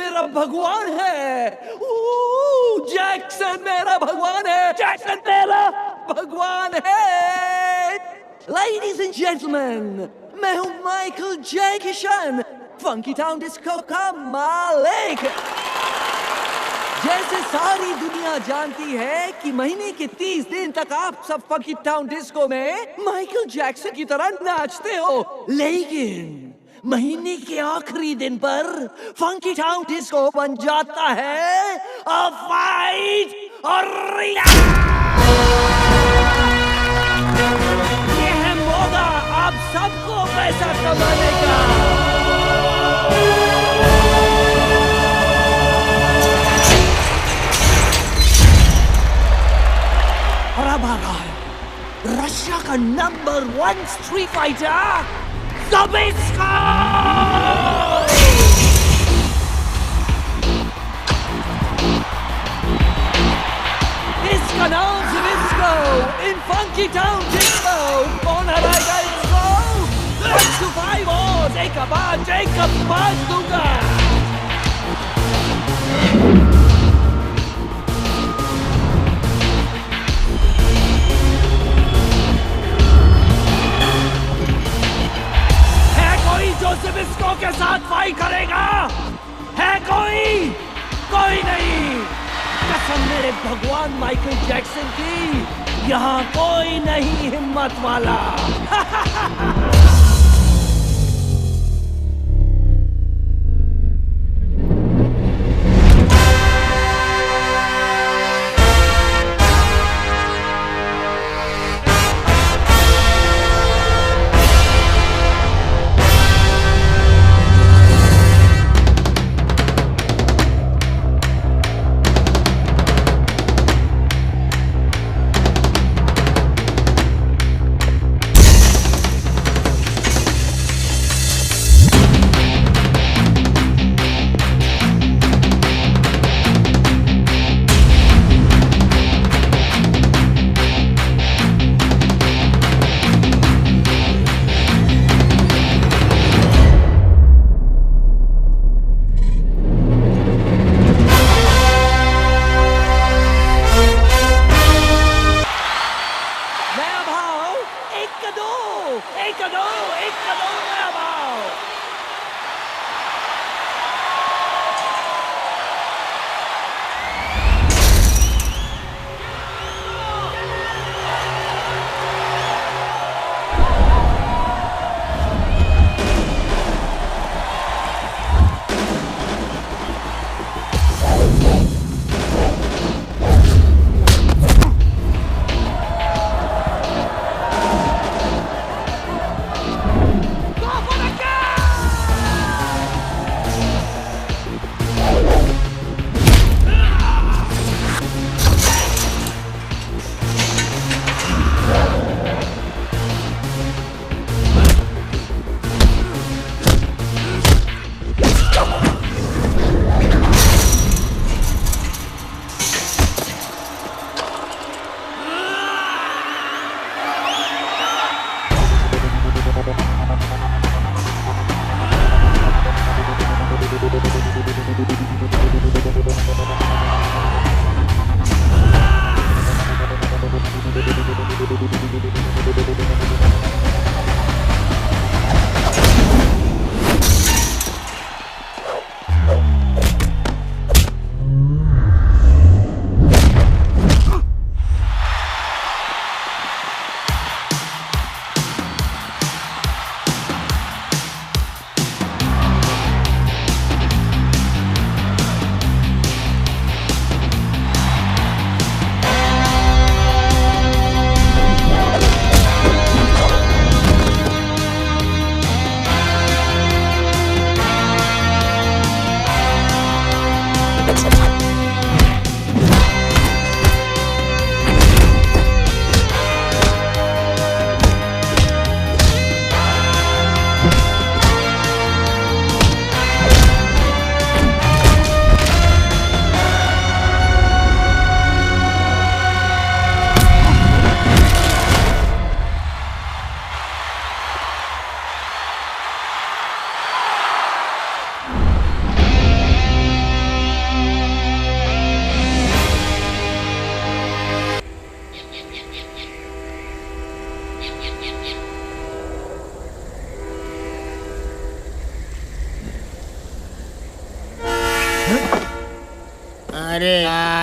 मेरा भगवान है। जैक्सन मेरा भगवान है। जैक्सन मेरा भगवान है। Ladies and gentlemen, मैं हूँ Michael Jackson, funky town disco का मालिक। जैसे सारी दुनिया जानती है कि महीने के 30 दिन तक आप सब फंकी टाउन डिस्को में माइकल जैक्सन की तरह नाचते हो, लेकिन महीने के आखिरी दिन पर फंकी टाउन डिस्को बन जाता है अ फाइट और ये है मौका आप सबको पैसा कमाने का। और अब आ रहा है रशिया का नंबर 1 स्ट्रीट फाइटर ज़बिस्को। इसका नाम ज़बिस्को इन फंकी टाउन डिस्को। कौन हराएगा इसको? 1 to 5 और एक का पास दूंगा। जो ज़बिस्को के साथ फाइट करेगा है? कोई नहीं। कसम मेरे भगवान माइकल जैक्सन की, यहाँ कोई नहीं हिम्मत वाला।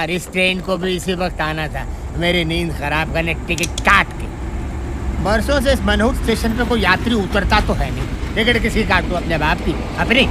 यार, इस ट्रेन को भी इसी वक्त आना था। मेरी नींद खराब करने टिकट काट के। बरसों से इस मनहूस स्टेशन पे कोई यात्री उतरता तो है नहीं। टिकट किसी काट दो, अपने बाप की, अपनी।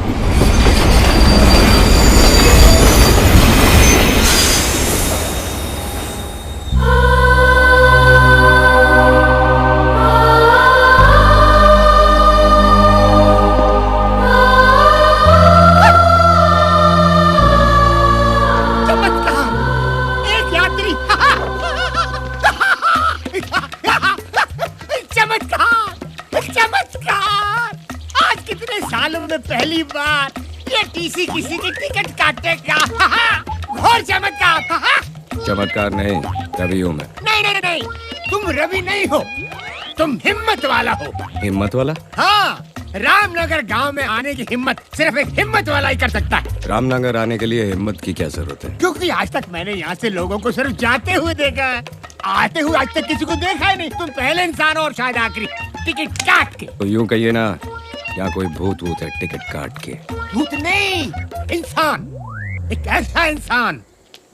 पहली बार ये टीसी किसी की टिकट काटेगा। घोर चमत्कार। चमत्कार नहीं, रवि हूँ मैं। नहीं नहीं नहीं, तुम रवि नहीं हो, तुम हिम्मत वाला हो। हिम्मत वाला? हाँ, रामनगर गांव में आने की हिम्मत सिर्फ एक हिम्मत वाला ही कर सकता है। रामनगर आने के लिए हिम्मत की क्या जरूरत है? क्योंकि आज तक मैंने यहाँ से लोगों को सिर्फ जाते हुए देखा है, आते हुए आज तक किसी को देखा ही नहीं। तुम पहले इंसान हो और शायद आखिरी। टिकट काट के। तो यूँ कहिए ना, यहाँ कोई भूत वूत है टिकट काट के? भूत नहीं, इंसान। एक ऐसा इंसान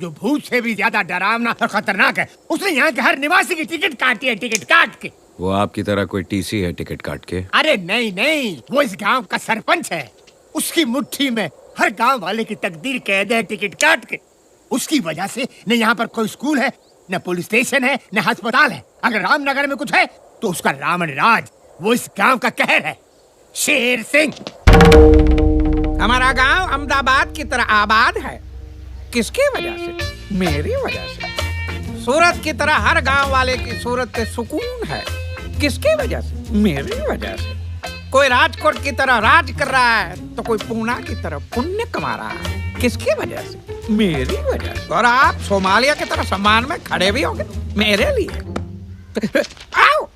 जो भूत से भी ज्यादा डरावना और खतरनाक है। उसने यहाँ के हर निवासी की टिकट काटी है, टिकट काट के। वो आपकी तरह कोई टीसी है टिकट काट के? अरे नहीं नहीं, वो इस गांव का सरपंच है। उसकी मुट्ठी में हर गांव वाले की तकदीर कैद है, टिकट काट के। उसकी वजह से न यहाँ पर कोई स्कूल है, न पुलिस स्टेशन है, न अस्पताल है। अगर रामनगर में कुछ है तो उसका रावण राज, वो इस गांव का कहर है। शेर सिंह। हमारा गांव अहमदाबाद की तरह आबाद है। किसकी वजह से? मेरी वजह से। सूरत की तरह हर गांव वाले की सूरत पे सुकून है। किसकी वजह से? मेरी वजह से। कोई राजकोट की तरह राज कर रहा है तो कोई पूना की तरह पुण्य कमा रहा है। किसकी वजह से? मेरी वजह से। और आप सोमालिया की तरह सम्मान में खड़े भी होंगे मेरे लिए। आओ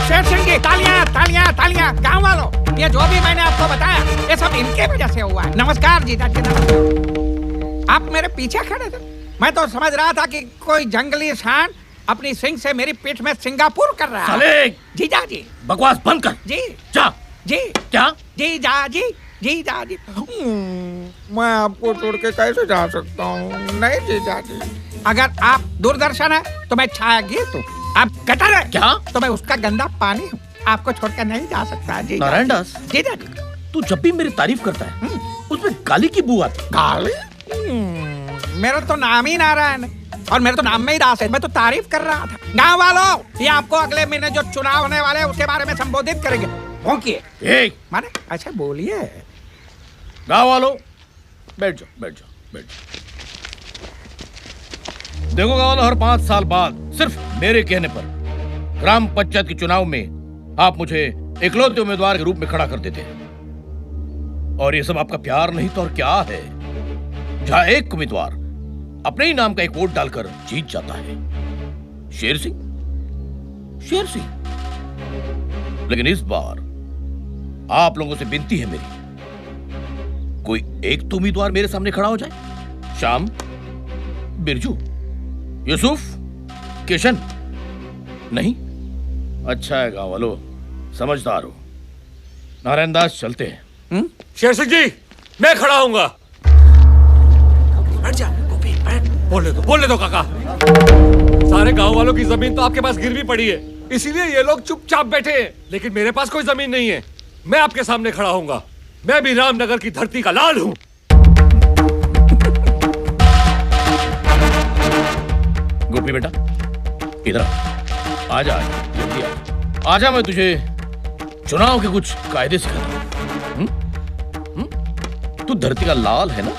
शेर सिंह जी, तालियां तालियां तालियां। गांव वालों, ये जो भी मैंने आपको बताया ये सब इनके वजह से हुआ है। नमस्कार जीजा जी, नमस्कार। आप मेरे पीछे खड़े थे, मैं तो समझ रहा था कि कोई जंगली सांड अपनी सिंग से मेरी पीठ में सिंगापुर कर रहा है। जीजा जी बकवास बंद कर। जी जा। जी क्या? जीजा जी, जीजा जी। मैं आपको छोड़ के कैसे जा सकता हूँ? नहीं जीजा जी, अगर आप दूरदर्शन है तो मैं छाया गीत हूँ। आप गटर है क्या? तो मैं उसका गंदा पानी हूँ। आपको छोड़कर नहीं जा सकता। जी नारायण दास, जीजा जी, तू जब भी मेरी तारीफ करता है उसमें गाली की बू आती। गाली? मेरा तो नाम ही नारायण है और मेरे तो नाम में ही दास है। मैं तो तारीफ कर रहा था। गाँव वालों, ये आपको अगले महीने जो चुनाव होने वाले हैं उसके बारे में संबोधित करेंगे। माने अच्छा बोलिए। गाँव वालों, बैठ जाओ बैठ जाओ बैठ जाओ। देखो गाँव वालों, हर 5 साल बाद सिर्फ मेरे कहने पर ग्राम पंचायत के चुनाव में आप मुझे इकलौते उम्मीदवार के रूप में खड़ा कर देते हैं। और ये सब आपका प्यार नहीं तो और क्या है? जहां एक उम्मीदवार अपने ही नाम का एक वोट डालकर जीत जाता है, शेर सिंह, शेर सिंह। लेकिन इस बार आप लोगों से विनती है मेरी, कोई एक तो उम्मीदवार मेरे सामने खड़ा हो जाए। श्याम, बिरजू, यूसुफ, किशन। नहीं? अच्छा है गाँव वालों, समझदार हो। नारायण दास, चलते हैं। शेर सिंह जी, मैं खड़ा हूंगा। बैठ जा गोपी, बैठ। बोलने दो काका। सारे गांव वालों की जमीन तो आपके पास गिरवी पड़ी है, इसीलिए ये लोग चुपचाप बैठे हैं। लेकिन मेरे पास कोई जमीन नहीं है। मैं आपके सामने खड़ा हूंगा। मैं भी रामनगर की धरती का लाल हूं। गोपी बेटा, इधर आजा, जल्दी आजा। मैं तुझे चुनाव के कुछ कायदे सिखाता हूं। तू धरती का लाल है ना?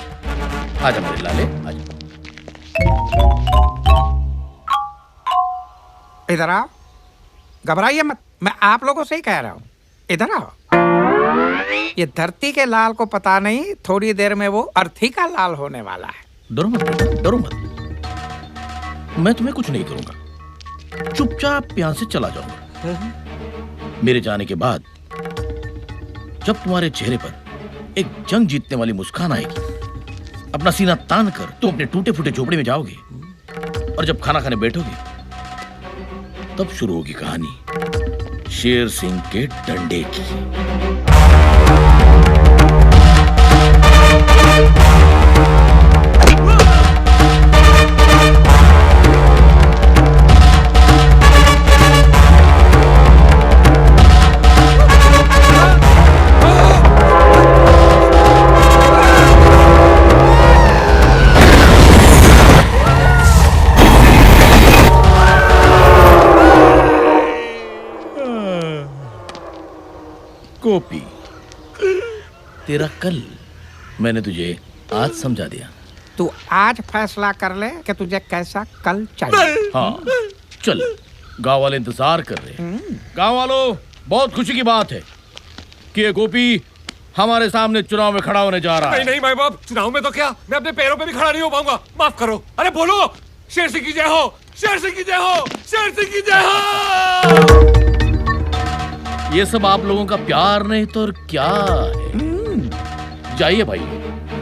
आजा मेरे लाले, आजा। इधर आओ, घबराइए मत, मैं आप लोगों से ही कह रहा हूँ। इधर आओ। ये धरती के लाल को पता नहीं, थोड़ी देर में वो अर्थी का लाल होने वाला है। डरो मत बेटा, डरो मत। मैं तुम्हें कुछ नहीं करूंगा, चुपचाप यहां से चला जाऊंगा। मेरे जाने के बाद जब तुम्हारे चेहरे पर एक जंग जीतने वाली मुस्कान आएगी, अपना सीना तान कर तुम अपने टूटे फूटे झोपड़े में जाओगे, और जब खाना खाने बैठोगे तब शुरू होगी कहानी शेर सिंह के डंडे की। गोपी, तेरा कल मैंने तुझे आज समझा दिया। तू आज फैसला कर ले कि तुझे कैसा कल चाहिए। हाँ चल, गांव वाले इंतजार कर रहे हैं। गांव वालों, बहुत खुशी की बात है कि ये गोपी हमारे सामने चुनाव में खड़ा होने जा रहा है। नहीं नहीं माई बाप, चुनाव में तो क्या, मैं अपने पैरों पे भी खड़ा नहीं हो पाऊंगा। माफ करो। अरे बोलो, शेर सिंह की जय हो, शेर सिंह की जय हो, शेर सिंह की जय हो। ये सब आप लोगों का प्यार नहीं तो और क्या है। जाइए भाई,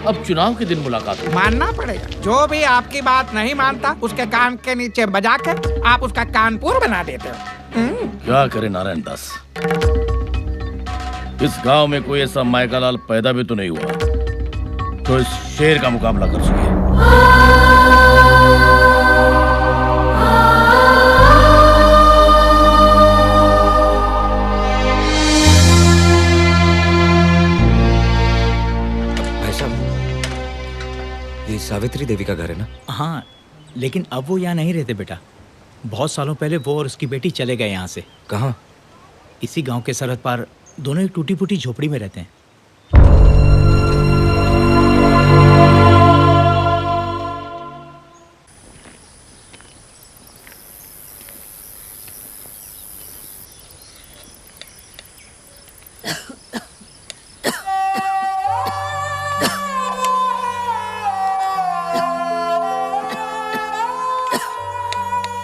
अब चुनाव के दिन मुलाकात होगी। मानना पड़ेगा, जो भी आपकी बात नहीं मानता उसके कान के नीचे बजा कर आप उसका कानपुर बना देते हो। क्या करे नारायण दास, इस गांव में कोई ऐसा मायका लाल पैदा भी तो नहीं हुआ तो इस शेर का मुकाबला कर सके। भाई साहब, ये सावित्री देवी का घर है ना? हाँ, लेकिन अब वो यहाँ नहीं रहते बेटा। बहुत सालों पहले वो और उसकी बेटी चले गए यहाँ से। कहाँ? इसी गांव के सरहद पार दोनों एक टूटी फूटी झोपड़ी में रहते हैं।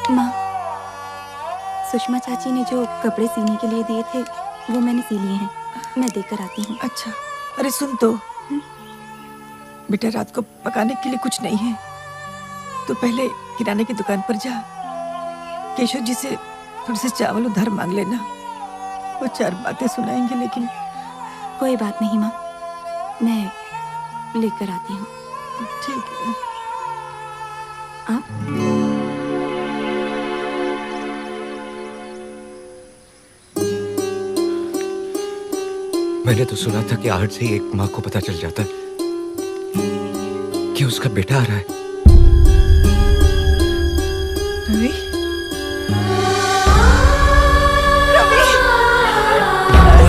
माँ, सुषमा चाची ने जो कपड़े सीने के लिए दिए थे वो मैंने सी लिए हैं, मैं देकर आती हूँ। अच्छा, अरे सुन तो, बेटा रात को पकाने के लिए कुछ नहीं है तो पहले किराने की दुकान पर जा, केशव जी से थोड़े से चावल उधार मांग लेना। वो चार बातें सुनाएंगे। लेकिन कोई बात नहीं माँ, मैं लेकर आती हूँ। ठीक है। आप मैंने तो सुना था कि आहट से ही एक माँ को पता चल जाता है कि उसका बेटा आ रहा है। रवि,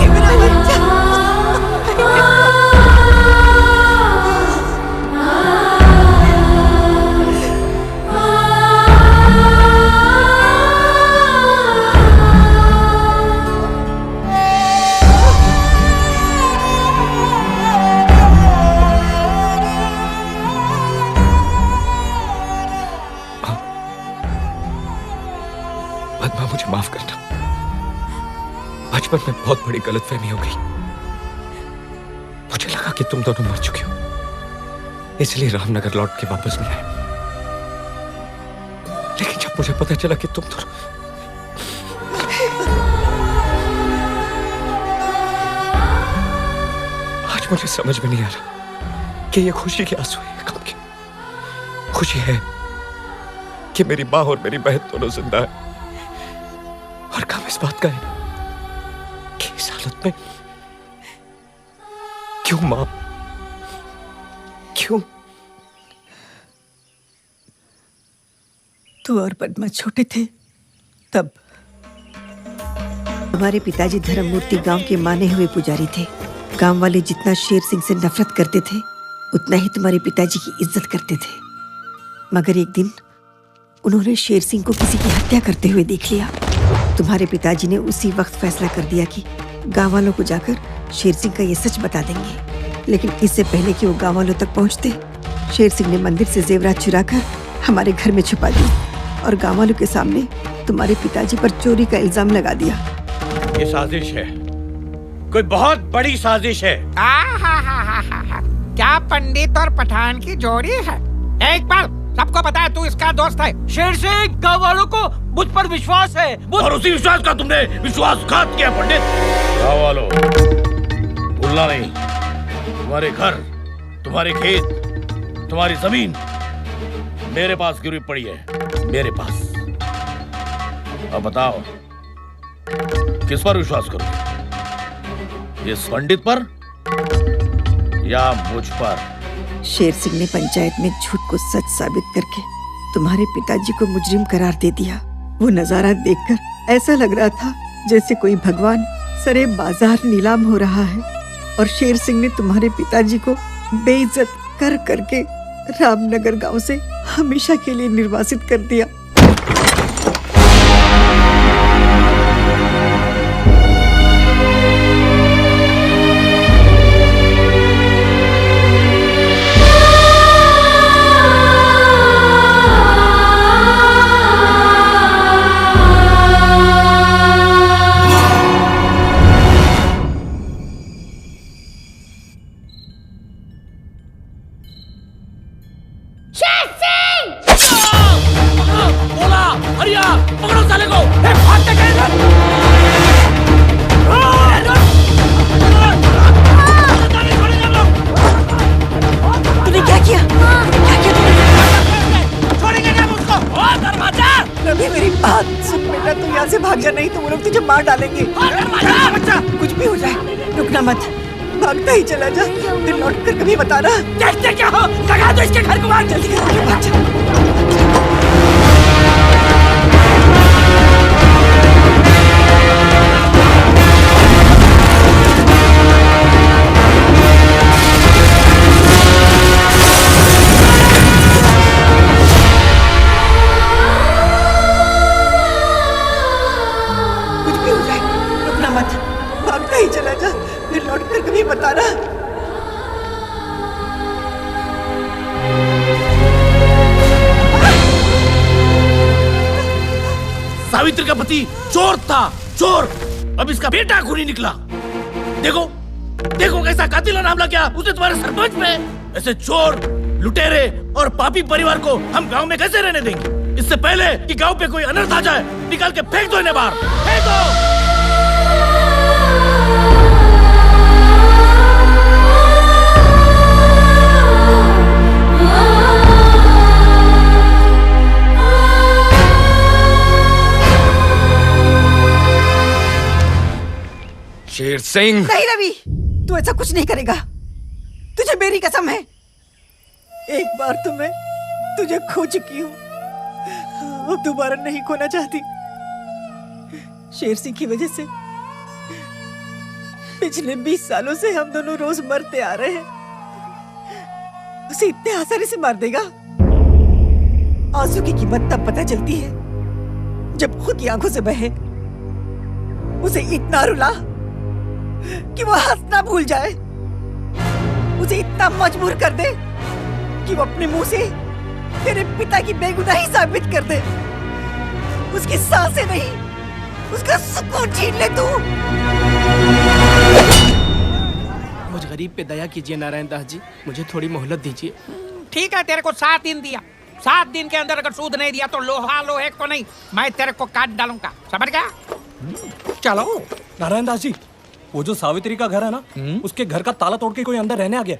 मेरा बच्चा। मुझे माफ करना, बचपन में बहुत बड़ी गलतफहमी हो गई। मुझे लगा कि तुम दोनों मर चुके हो, इसलिए रामनगर लौट के वापस नहीं आए। लेकिन जब मुझे पता चला कि तुम दोनों, आज मुझे समझ में नहीं आ रहा कि ये खुशी के आंसू है, गम के। खुशी है कि मेरी माँ और मेरी बहन दोनों जिंदा है, और काम इस बात का है कि इस हालत में क्यों मां, क्यों? तू और पद्मा छोटे थे तब हमारे पिताजी धर्ममूर्ति गांव के माने हुए पुजारी थे। गांव वाले जितना शेर सिंह से नफरत करते थे उतना ही तुम्हारे पिताजी की इज्जत करते थे। मगर एक दिन उन्होंने शेर सिंह को किसी की हत्या करते हुए देख लिया। तुम्हारे पिताजी ने उसी वक्त फैसला कर दिया कि गांव वालों को जाकर शेर सिंह का ये सच बता देंगे। लेकिन इससे पहले कि वो गांव वालों तक पहुंचते, शेर सिंह ने मंदिर से जेवरात चुराकर हमारे घर में छुपा दी और गांव वालों के सामने तुम्हारे पिताजी पर चोरी का इल्जाम लगा दिया। ये साजिश है, कोई बहुत बड़ी साजिश है। क्या पंडित और पठान की जोड़ी है। एक बार सबको पता है तू इसका दोस्त है। शेर सिंह, गांव वालों को मुझ पर विश्वास है। और उसी विश्वास का तुमने विश्वासघात किया पंडित। गाँव वालों, भूलना नहीं, तुम्हारे घर, तुम्हारे खेत, तुम्हारी जमीन मेरे पास गिरवी पड़ी है, मेरे पास। अब बताओ, किस पर विश्वास करूं? इस पंडित पर या मुझ पर? शेर सिंह ने पंचायत में झूठ को सच साबित करके तुम्हारे पिताजी को मुजरिम करार दे दिया। वो नजारा देखकर ऐसा लग रहा था जैसे कोई भगवान सरे बाजार नीलाम हो रहा है और शेर सिंह ने तुम्हारे पिताजी को बेइज्जत कर करके रामनगर गांव से हमेशा के लिए निर्वासित कर दिया। डालेंगे। बच्चा कुछ भी हो जाए रुकना मत, भागता ही चला जा, फिर लौट कर कभी बताना। देखते क्या हो, लगा दो इसके घर को आग, जल्दी करके भाग जा। चला जा, फिर लौट कर कभी बताना। सावित्री का पति चोर था, चोर। अब इसका बेटा खूनी निकला। देखो देखो कैसा कातिलाना हमला किया उसने तुम्हारे सरपंच पे। ऐसे चोर, लुटेरे और पापी परिवार को हम गांव में कैसे रहने देंगे? इससे पहले कि गांव पे कोई अनर्थ आ जाए, निकाल के फेंक दो इन्हें बाहर, फेंक दो। शेर सिंह। नहीं रवि, तू ऐसा कुछ नहीं करेगा, तुझे मेरी कसम है। एक बार तो मैं तुझे खो चुकी हूँ, अब दोबारा नहीं खोना चाहती। शेर सिंह की वजह से पिछले 20 सालों से हम दोनों रोज मरते आ रहे हैं। उसे इतने आसानी से मार देगा? आंसू की कीमत तब पता चलती है जब खुद की आंखों से बहे। उसे इतना रुला कि वो हंसना भूल जाए, उसे इतना मजबूर कर दे कि वो अपने मुंह से तेरे पिता की बेगुनाही साबित कर दे। उसकी सांसें नहीं, उसका सुकून छीन ले तू। मुझ गरीब पे दया कीजिए नारायण दास जी, मुझे थोड़ी मोहलत दीजिए। ठीक है, तेरे को 7 दिन दिया। 7 दिन के अंदर अगर सूद नहीं दिया तो लोहा लोहे को नहीं, मैं तेरे को काट डालूंगा, समझ गया? चलो। नारायण दास जी, वो जो सावित्री का घर है ना, उसके घर का ताला तोड़ के कोई अंदर रहने आ गया।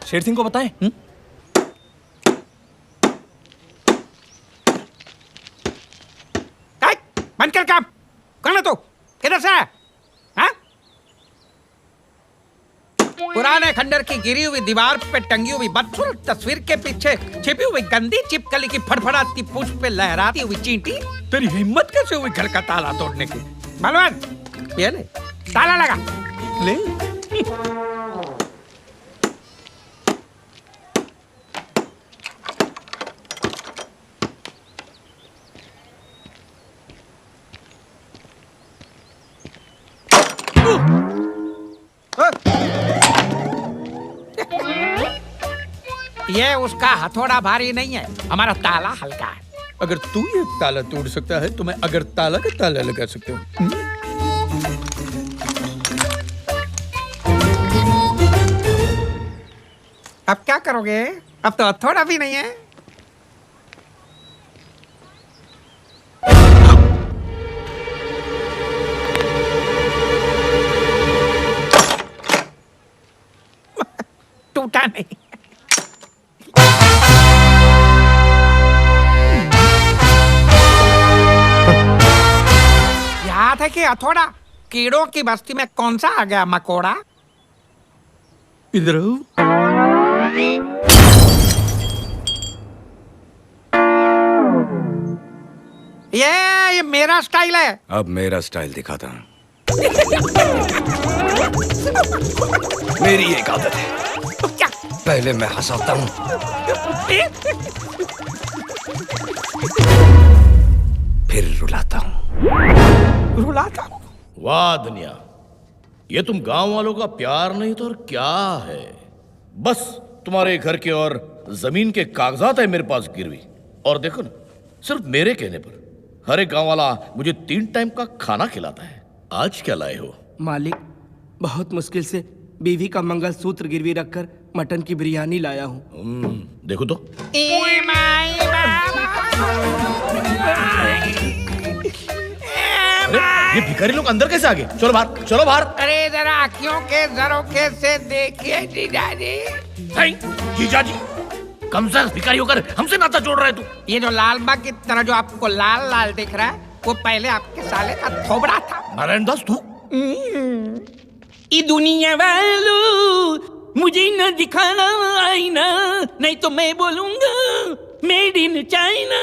शेर सिंह को बताएं। बंद कर काम। कौन है तू? किधर से है? हाँ? पुराने खंडर की गिरी हुई दीवार पे टंगी हुई बदसूरत तस्वीर के पीछे छिपी हुई गंदी चिपकली की फड़फड़ाती पूंछ पे लहराती हुई चींटी। तेरी हिम्मत कैसे हुई घर का ताला तोड़ने की? बलवान, ये ले ताला लगा ले। ये उसका हथौड़ा भारी नहीं है, हमारा ताला हल्का है। अगर तू ये ताला तोड़ सकता है तो मैं अगर ताला का ताला लगा सकता हूँ। अब क्या करोगे? अब तो हथौड़ा भी नहीं है। टूटा नहीं। याद है कि हथौड़ा? कीड़ों की बस्ती में कौन सा आ गया मकोड़ा? इधर आओ। ये मेरा स्टाइल है। अब मेरा स्टाइल दिखाता हूं। मेरी एक आदत है, पहले मैं हंसाता हूँ, फिर रुलाता हूँ। रुलाता हूँ? वाह दुनिया, ये तुम गांव वालों का प्यार नहीं तो और क्या है? बस तुम्हारे घर के और जमीन के कागजात है मेरे पास गिरवी। और देखो ना, सिर्फ मेरे कहने पर हर एक गांव वाला मुझे 3 टाइम का खाना खिलाता है। आज क्या लाए हो? मालिक, बहुत मुश्किल से बीवी का मंगलसूत्र गिरवी रखकर मटन की बिरयानी लाया हूँ। देखो तो। अरे ये भिखारी लोग अंदर कैसे आ गए? चलो बाहर, चलो बाहर। अरे जरा आँखियों के झरोखे से देखिए जीजाजी। जीजाजी, कम से भिखारी होकर हमसे नाता जोड़ रहा है तू? ये जो लाल बाग की तरह जो आपको लाल लाल दिख रहा है, वो पहले आपके साले का थोबड़ा था। नारायण दास तू? ये दुनिया वालों, मुझे न दिखाना आईना, नहीं तो मैं बोलूंगा मेड इन चाइना।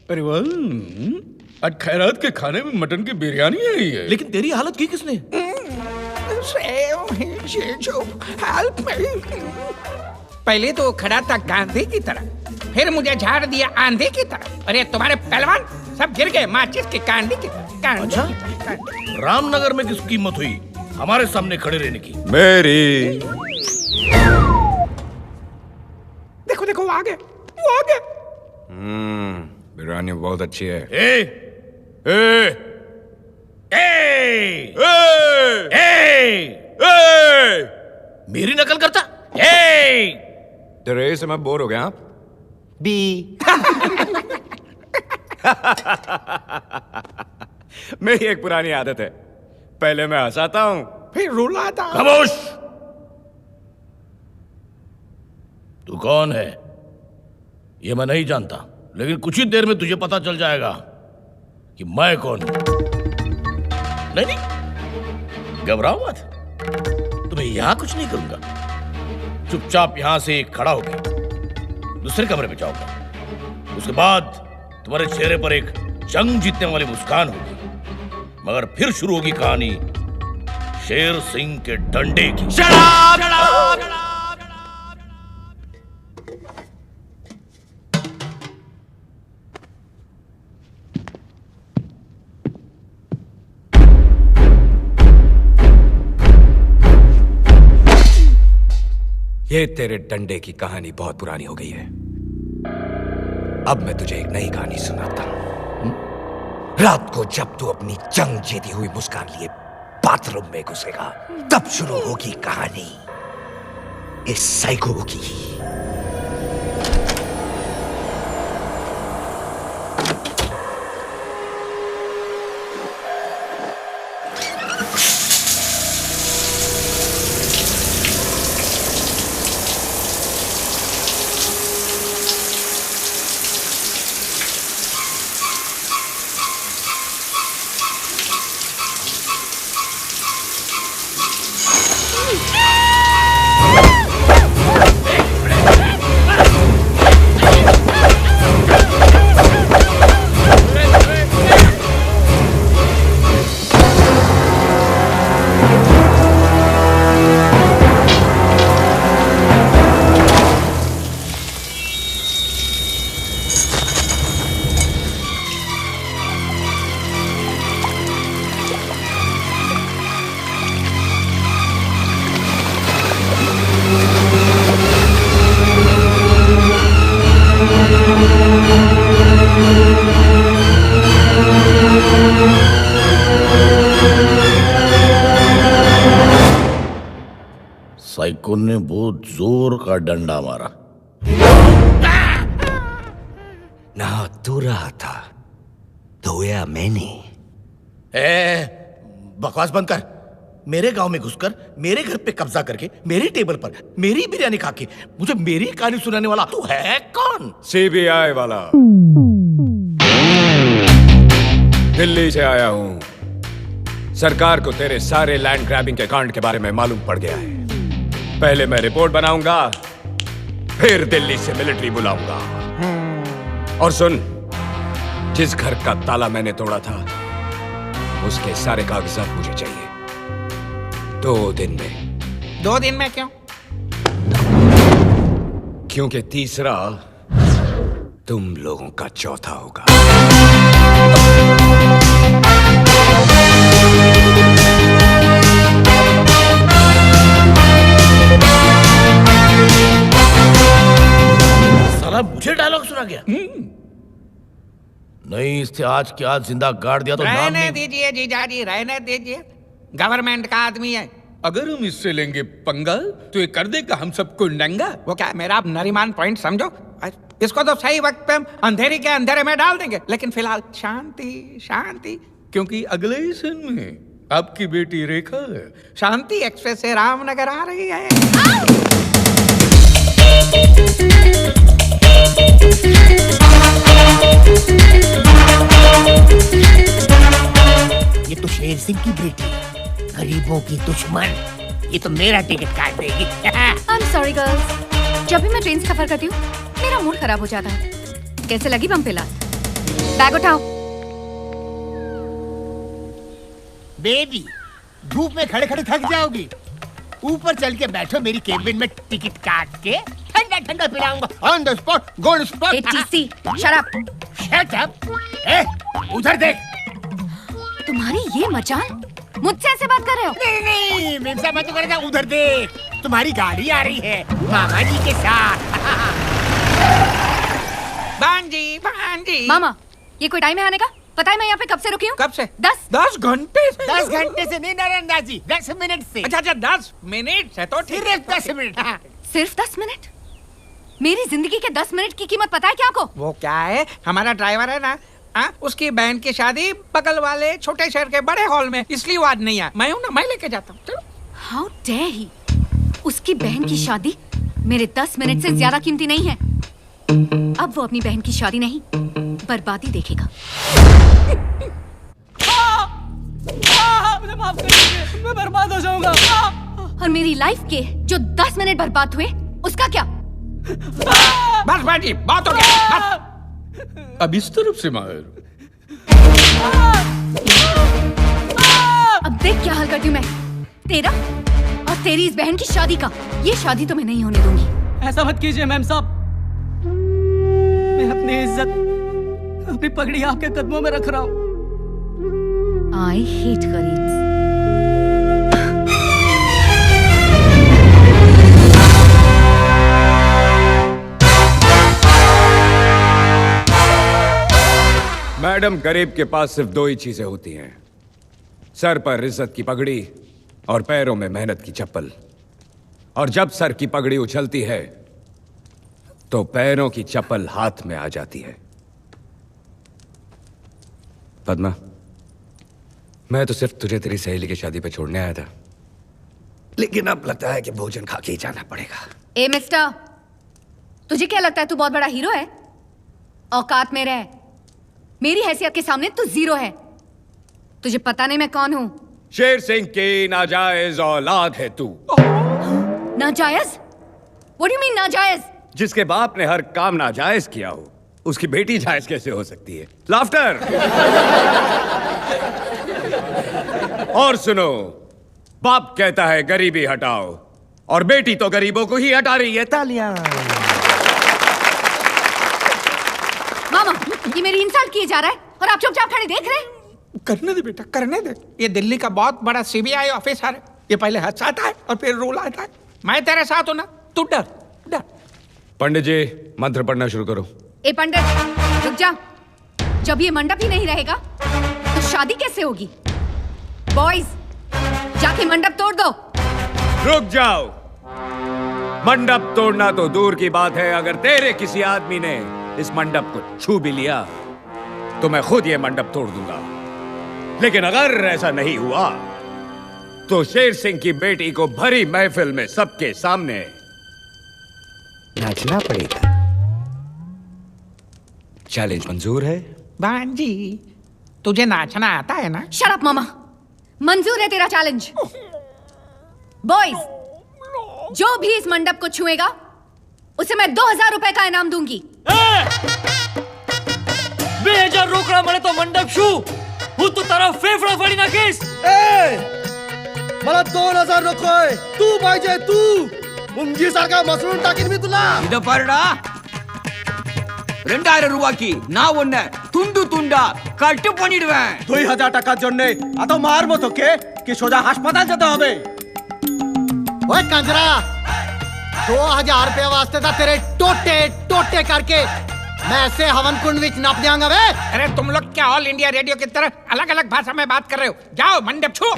अरे वाह, आज खैरात के खाने में मटन की बिरयानी आई है। लेकिन तेरी हालत की किसने? पहले तो खड़ा था गांधी की तरह, फिर मुझे झाड़ दिया आंधी की तरह। अरे तुम्हारे पहलवान सब गिर गए माचिस की कांडी की तरह। अच्छा? रामनगर में किसकी हिम्मत हुई हमारे सामने खड़े रहने की? मेरी। देखो देखो, वो आ गए, वो आ गए। बिरयानी बहुत अच्छी है। ए! मेरी नकल करता? तेरे से मैं बोर हो गया। बी। मेरी एक पुरानी आदत है, पहले मैं हंसाता हूँ, फिर रुलाता। खामोश! तू कौन है ये मैं नहीं जानता, लेकिन कुछ ही देर में तुझे पता चल जाएगा कि मैं कौन हूं। नहीं, घबराओ मत, तुम्हें यहां कुछ नहीं करूंगा। चुपचाप यहां से खड़ा होकर दूसरे कमरे में जाऊंगा। उसके बाद तुम्हारे चेहरे पर एक जंग जीतने वाली मुस्कान होगी, मगर फिर शुरू होगी कहानी शेर सिंह के डंडे की। ये तेरे डंडे की कहानी बहुत पुरानी हो गई है। अब मैं तुझे एक नई कहानी सुनाता हूं। रात को जब तू अपनी जंग जीती हुई मुस्कान लिए बाथरूम में घुसेगा, तब शुरू होगी कहानी इस साइको की। साइको ने बहुत जोर का डंडा मारा। ना तू रहा था, धोया मैंने। बकवास बंद कर। मेरे गांव में घुसकर मेरे घर पे कब्जा करके मेरी टेबल पर मेरी बिरयानी खा के मुझे मेरी कहानी सुनाने वाला तू है कौन? सीबीआई वाला। दिल्ली से आया हूं। सरकार को तेरे सारे लैंड ग्रैबिंग के कांड के बारे में मालूम पड़ गया है। पहले मैं रिपोर्ट बनाऊंगा, फिर दिल्ली से मिलिट्री बुलाऊंगा। और सुन, जिस घर का ताला मैंने तोड़ा था उसके सारे कागजात मुझे चाहिए 2 दिन में। 2 दिन में क्यों? क्योंकि तीसरा तुम लोगों का चौथा होगा। साला मुझे डायलॉग सुना गया। नहीं, इससे आज के आज जिंदा गाड़ दिया तो नाम रहने नहीं। दीजिए जीजाजी, रहने दीजिए। गवर्नमेंट का आदमी है। अगर हम इससे लेंगे पंगा तो ये कर देगा हम सबको नंगा। वो क्या मेरा आप नरीमान पॉइंट समझो। इसको तो सही वक्त पे हम अंधेरी के अंधेरे में डाल देंगे, लेकिन फिलहाल शांति शांति। क्योंकि अगले ही सीन में आपकी बेटी रेखा शांति एक्सप्रेस से रामनगर आ रही है। ये तो शेर सिंह की बेटी, गरीबों की दुश्मन। ये तो मेरा टिकट काट देगी। आई एम सॉरी गर्ल्स, जब भी मैं ट्रेन से सफर करती हूँ मेरा मूड खराब हो जाता है। कैसे लगी बम पे लात? बैग उठाओ। बेबी, धूप में खड़े खड़े थक जाओगी। ऊपर चल के बैठो मेरी केबिन में, टिकट काट के ठंडा ठंडा पिलाऊंगा on the spot, gold spot. TC, shut up. Shut up. ए, उधर देख। तुम्हारी ये मचान, मुझसे ऐसे बात कर रहे हो? नहीं नहीं, मेरे साथ मत करना। उधर देख, तुम्हारी गाड़ी आ रही है मामा जी के साथ। भांजी भांजी। मामा, ये कोई टाइम है आने का? पता है मैं यहाँ पे कब से रुकी हूँ? कब से? 10 घंटे से। 10 घंटे से नहीं नरेंद्र जी, 10 मिनट से। अच्छा 10 मिनट से तो ठीक है। सिर्फ 10 मिनट। हाँ। सिर्फ 10 मिनट? मेरी जिंदगी के 10 मिनट की कीमत पता है क्या आपको? वो क्या है, हमारा ड्राइवर है ना, उसकी बहन की शादी बगल वाले छोटे शहर के बड़े हॉल में, इसलिए वो आज नहीं आया। मैं हूँ ना, मैं लेके जाता हूँ। चलो। How dare he! उसकी बहन की शादी मेरे 10 मिनट से ज्यादा कीमती नहीं है। अब वो अपनी बहन की शादी नहीं, बर्बादी देखेगा। मुझे माफ कर दीजिए, मैं बर्बाद हो जाऊंगा। और मेरी लाइफ के जो 10 मिनट बर्बाद हुए, उसका क्या? बस भाजी, बहुत हो गया। बस। अब इस तरफ से मार। अब देख क्या हाल करती हूँ मैं तेरा और तेरी इस बहन की शादी का। ये शादी तो मैं नहीं होने दूंगी। ऐसा मत कीजिए मैम साहब, मैं अपनी इज्जत, अपनी पगड़ी आपके कदमों में रख रहा हूँ। I hate गरीब्स। मैडम, गरीब के पास सिर्फ 2 ही चीजें होती हैं, सर पर इज्जत की पगड़ी और पैरों में मेहनत की चप्पल। और जब सर की पगड़ी उछलती है तो पैरों की चप्पल हाथ में आ जाती है। पद्मा, मैं तो सिर्फ तुझे तेरी सहेली की शादी पे छोड़ने आया था, लेकिन अब लगता है कि भोजन खा के ही जाना पड़ेगा। ए मिस्टर, तुझे क्या लगता है तू बहुत बड़ा हीरो है? औकात में रह। मेरी हैसियत के सामने तू जीरो है। तुझे पता नहीं मैं कौन हूँ? शेर सिंह की नाजायज औलाद है तू। नाजायज? What do you mean नाजायज? जिसके बाप ने हर काम नाजायज किया हो, उसकी बेटी जायज कैसे हो सकती है? लाफ्टर। और सुनो, बाप कहता है गरीबी हटाओ, और बेटी तो गरीबों को ही हटा रही है। तालियां। मामा, ये मेरी इंसल्ट किए जा रहा है और आप चुपचाप खड़े देख रहे हैं। करने दे बेटा, करने दे। ये दिल्ली का बहुत बड़ा सीबीआई ऑफिसर है। ये पहले हंसाता है और फिर रुलाता है। मैं तेरे साथ हूं ना, तू डर डर। पंडित जी, मंत्र पढ़ना शुरू करो। ए पंडित, रुक जा। जब ये मंडप ही नहीं रहेगा तो शादी कैसे होगी? बॉयज, जाके मंडप तोड़ दो। रुक जाओ। मंडप तोड़ना तो दूर की बात है, अगर तेरे किसी आदमी ने इस मंडप को छू भी लिया तो मैं खुद ये मंडप तोड़ दूंगा। लेकिन अगर ऐसा नहीं हुआ तो शेर सिंह की बेटी को भरी महफिल में सबके सामने नाचना पड़ेगा। चैलेंज मंजूर है? भांजी, तुझे नाचना आता है ना? शट अप मामा, मंजूर है तेरा चैलेंज। बॉयज, जो भी इस मंडप को छुएगा उसे मैं 2000 रुपए का इनाम दूंगी। 2000 रोकड़ा मरे तो मंडप शू હું તો તારો ફેફડો ફાડી નાખીશ. मला 2000 नकोय. तू पाहिजे तू. मुंगी सारखा मसळून टाकीन मी तुला. இத பாருடா, 2000 ரூபாய்க்கு நான் உன்னை துண்டு துண்டா கட்டு பண்ணிடுவேன். 2000 টাকার জন্য এত মারবো তোকে কি সোজা হাসপাতাল যেতে হবে? ओए कंजरा, 2000 रुपए वास्ते था तेरे टोटे टोटे करके मैं ऐसे हवन कुंड विच नाप दियांगा बे. अरे तुम लोग क्या ऑल इंडिया रेडियो की तरह अलग अलग भाषा में बात कर रहे हो? जाओ मंडप छू.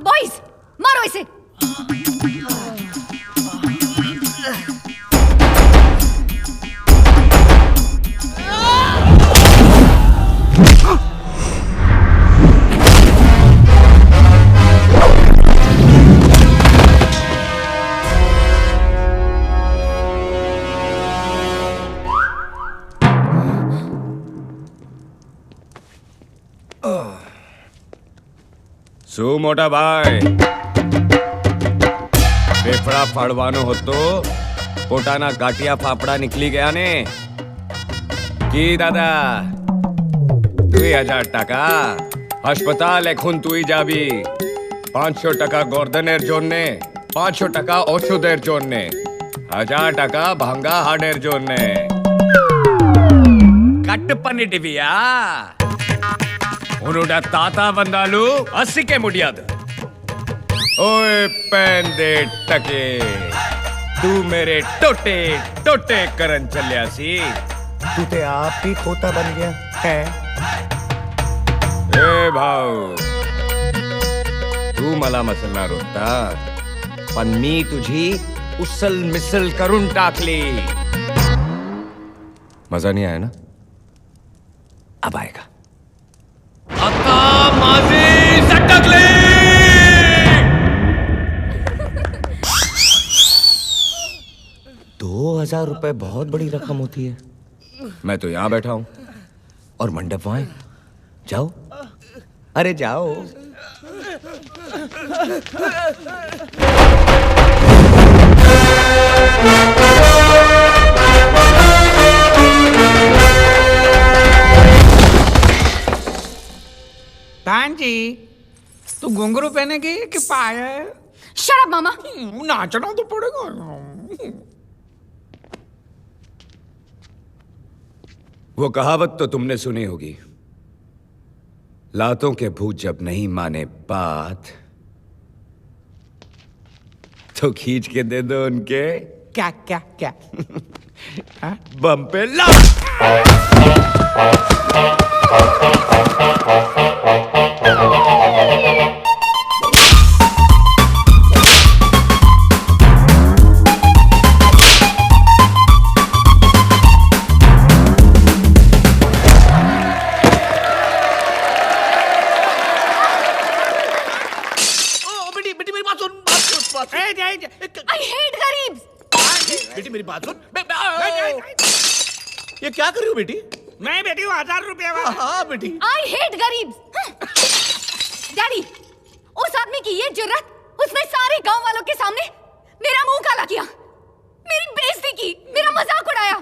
बॉयज मारो इसे. શું મોટા ભાઈ, ફેફડા ફાડવાનો હતો, પોતાના ગાંઠિયા ફાફડા નીકળી ગયા ને. কি দাদা, 2000 টাকা হাসপাতালে এখন তুই যাবি, 500 টাকা গর্দনের জন্যে, 500 টাকা ওষুধের জন্যে, 1000 টাকা ভাঙ্গা হাড়ের জন্যে. కట్ பண்ணிடுவியா? உன்னோட தாத்தா வந்தாலும் அசிக்க முடியாது. ओए पैन दे टके, तू मेरे टोटे टोटे करन चलिया सी. तू ते आप ही खोता बन गया है. ए भाऊ, तू मला मसलना रोखता, पण मी तुझी उसल मिसल करून टाकली. मजा नहीं आया ना? अब आएगा. आता माझी सटकली. 2000 रुपए बहुत बड़ी रकम होती है. मैं तो यहां बैठा हूं और मंडप वहां है. जाओ, अरे जाओ. बहन जी, तू घुंघरू पहनेगी कि पायल? शट अप मामा. नाचना तो पड़ेगा. वो कहावत तो तुमने सुनी होगी, लातों के भूत जब नहीं माने बात तो खींच के दे दो उनके क्या क्या क्या? बम पे ला. I hate गरीब. बेटी मेरी बात सुन. ये क्या कर रही हो बेटी? मैं बेटी हूँ 1000 रुपया वाला. हाँ बेटी. I hate गरीब. डैडी, उस आदमी की ये जुर्रत, उसने सारे गांव वालों के सामने मेरा मुंह काला किया, मेरी बेइज्जती की, मेरा मजाक उड़ाया.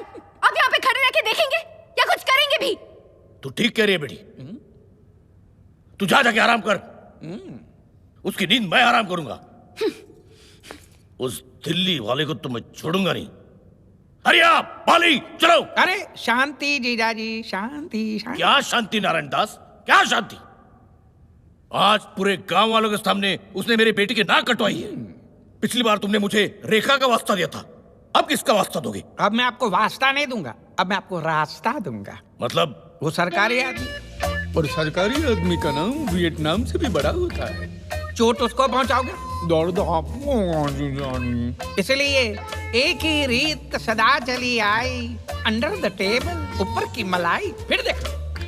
अब यहाँ पे खड़े रह के देखेंगे या कुछ करेंगे भी? तू ठीक कह रही है बेटी. तू जा जाके आराम कर. उसकी नींद मैं आराम करूंगा. उस दिल्ली वाले को तो मैं छोड़ूंगा नहीं. अरे आप बाली चलो. अरे शांति जीजाजी, शांति शांति. क्या शांति नारायण दास, क्या शांति? आज पूरे गांव वालों के सामने उसने मेरी बेटी की नाक कटवाई है. पिछली बार तुमने मुझे रेखा का वास्ता दिया था, अब किसका वास्ता दोगे? अब मैं आपको वास्ता नहीं दूंगा, अब मैं आपको रास्ता दूंगा. मतलब? वो सरकारी आदमी, और सरकारी आदमी का नाम वियतनाम से भी बड़ा होता है. चोट उसको पहुंचाओगे, दौड़ दो आप. इसलिए एक ही रीत सदा चली आई, अंडर द टेबल ऊपर की मलाई। फिर देख,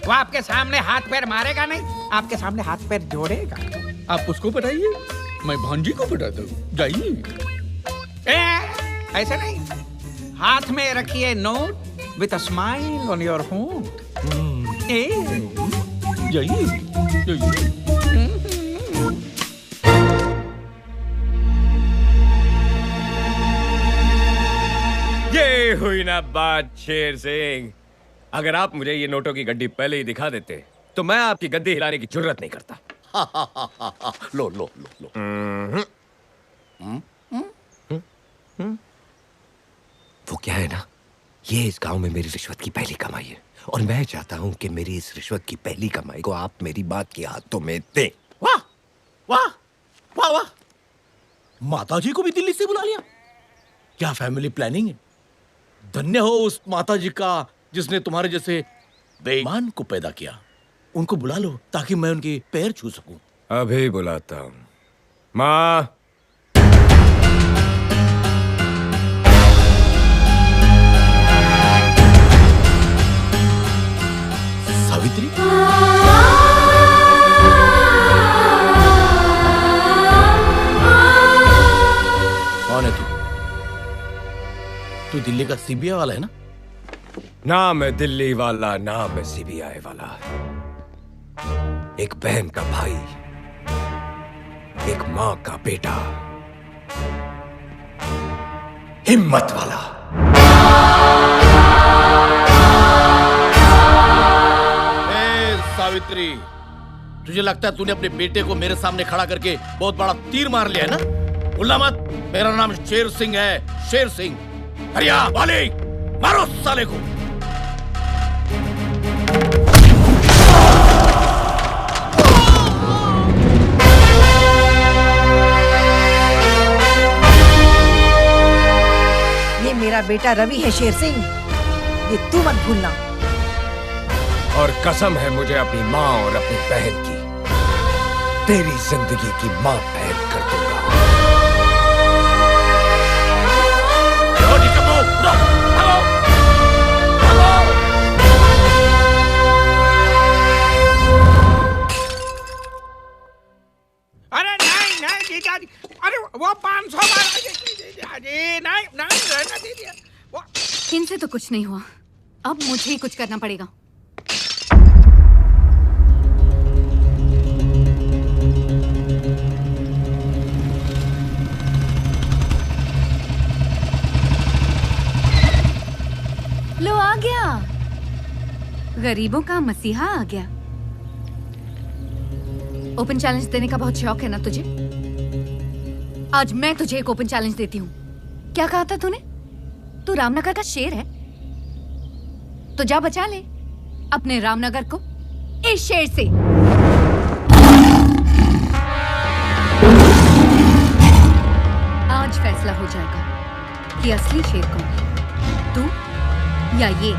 वो आपके सामने हाथ पैर मारेगा नहीं, आपके सामने हाथ पैर जोड़ेगा। आप उसको पटाइए, मैं भांजी को पटाता हूँ। जाइए। ऐसा नहीं, हाथ में रखिए note with a smile on your होंठ। जाइए जाइए। ये हुई ना बात शेर सिंह। अगर आप मुझे ये नोटों की गड्डी पहले ही दिखा देते तो मैं आपकी गद्दी हिलाने की जरूरत नहीं करता। लो लो लो लो। वो क्या है ना, ये इस गांव में मेरी रिश्वत की पहली कमाई है और मैं चाहता हूं कि मेरी इस रिश्वत की पहली कमाई को आप मेरी बात के हाथों में दें। वाह वाह वाह वाह, माता जी को भी दिल्ली से बुला लिया। क्या फैमिली प्लानिंग है। धन्य हो उस माता जी का जिसने तुम्हारे जैसे बेईमान को पैदा किया। उनको बुला लो ताकि मैं उनके पैर छू सकूं। अभी बुलाता हूं। माँ, सावित्री, कौन है तू? तू दिल्ली का सीबीआई वाला है ना? ना मैं दिल्ली वाला, ना मैं सीबीआई वाला। एक बहन का भाई, एक मां का बेटा, हिम्मत वाला। सावित्री, तुझे लगता है तूने अपने बेटे को मेरे सामने खड़ा करके बहुत बड़ा तीर मार लिया है ना? भूलना मत, मेरा नाम शेर सिंह है, शेर सिंह। हरिया वाले, मारो साले को। ये मेरा बेटा रवि है शेर सिंह, ये तू मत भूलना। और कसम है मुझे अपनी माँ और अपनी बहन की, तेरी जिंदगी की माँ बहन कर दूंगा। अरे नहीं नहीं जीजा जी, अरे वो 500 नहीं नहीं रहना दीजिए। इनसे तो कुछ नहीं हुआ, अब मुझे ही कुछ करना पड़ेगा। लो आ गया, गरीबों का मसीहा आ गया। ओपन चैलेंज देने का बहुत शौक है ना तुझे? आज मैं तुझे एक ओपन चैलेंज देती हूँ। क्या कहा था तूने? तू रामनगर का शेर है, तो जा बचा ले अपने रामनगर को इस शेर से। आज फैसला हो जाएगा कि असली शेर कौन है, तू या ये।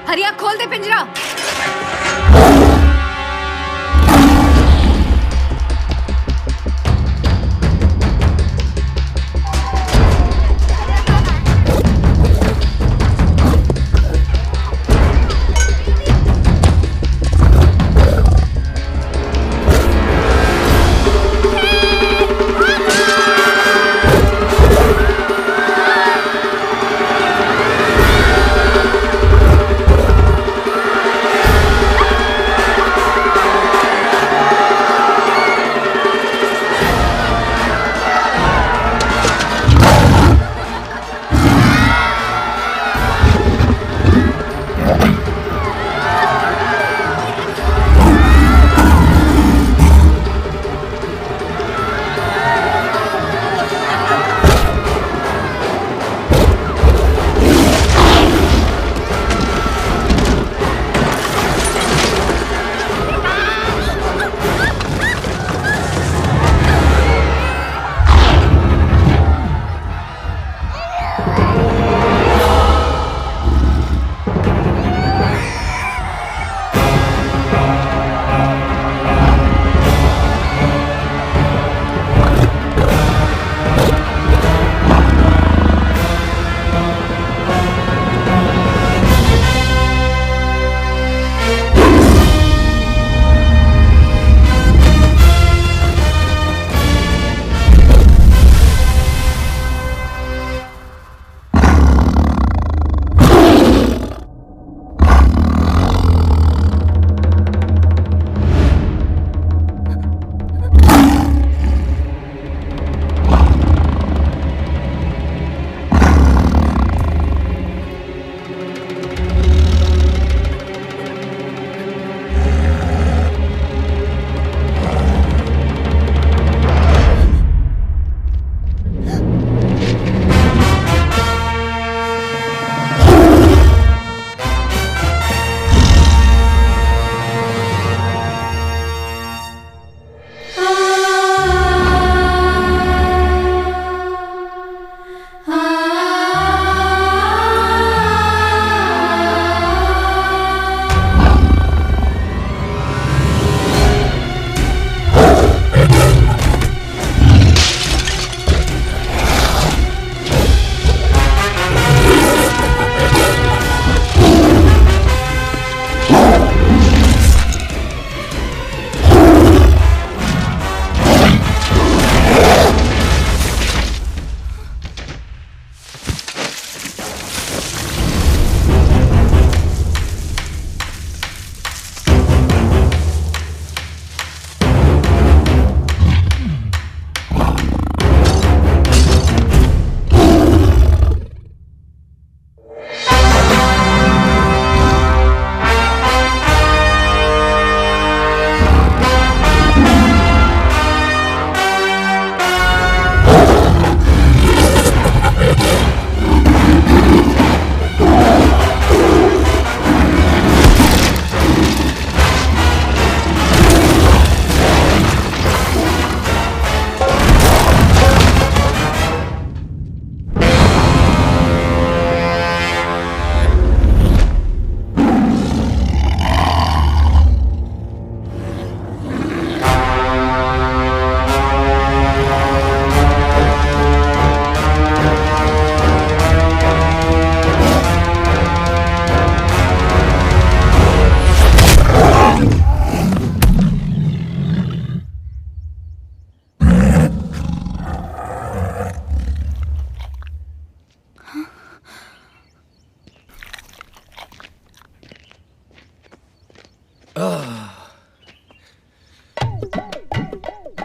हरिया खोल दे पिंजरा।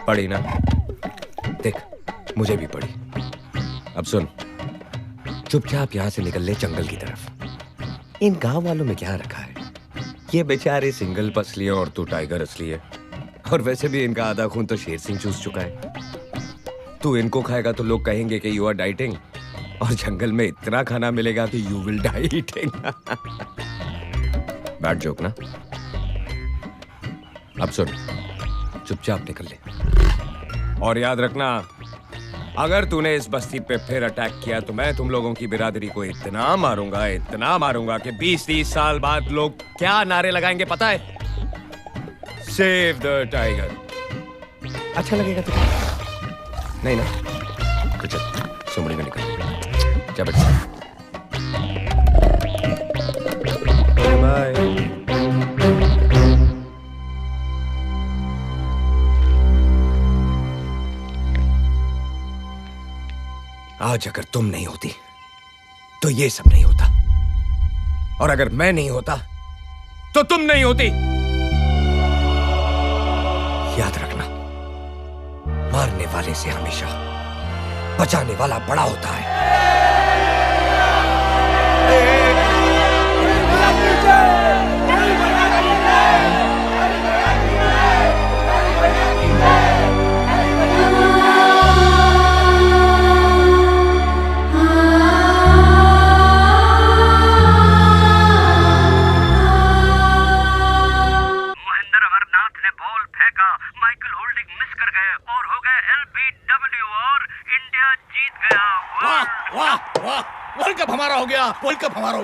पड़ी ना? देख, मुझे भी पड़ी। अब सुन, चुपचाप यहां से निकल ले जंगल की तरफ। इन गांव वालों में क्या रखा है? ये बेचारे सिंगल पसली है और तू टाइगर असली है। और वैसे भी इनका आधा खून तो शेर सिंह चूस चुका है। तू इनको खाएगा तो लोग कहेंगे कि यू आर डाइटिंग, और जंगल में इतना खाना मिलेगा कि you will die eating. Bad joke ना? अब सुन, चुपचाप निकल ले। और याद रखना, अगर तूने इस बस्ती पे फिर अटैक किया तो मैं तुम लोगों की बिरादरी को इतना मारूंगा कि 20-30 साल बाद लोग क्या नारे लगाएंगे पता है? Save the tiger. अच्छा लगेगा तुझे? नहीं ना? तो चल, सुमड़ी में निकल। जा बेटा। बाय। आज अगर तुम नहीं होती तो ये सब नहीं होता, और अगर मैं नहीं होता तो तुम नहीं होती। याद रखना, मारने वाले से हमेशा बचाने वाला बड़ा होता है। वर्ल्ड कप हमारा हो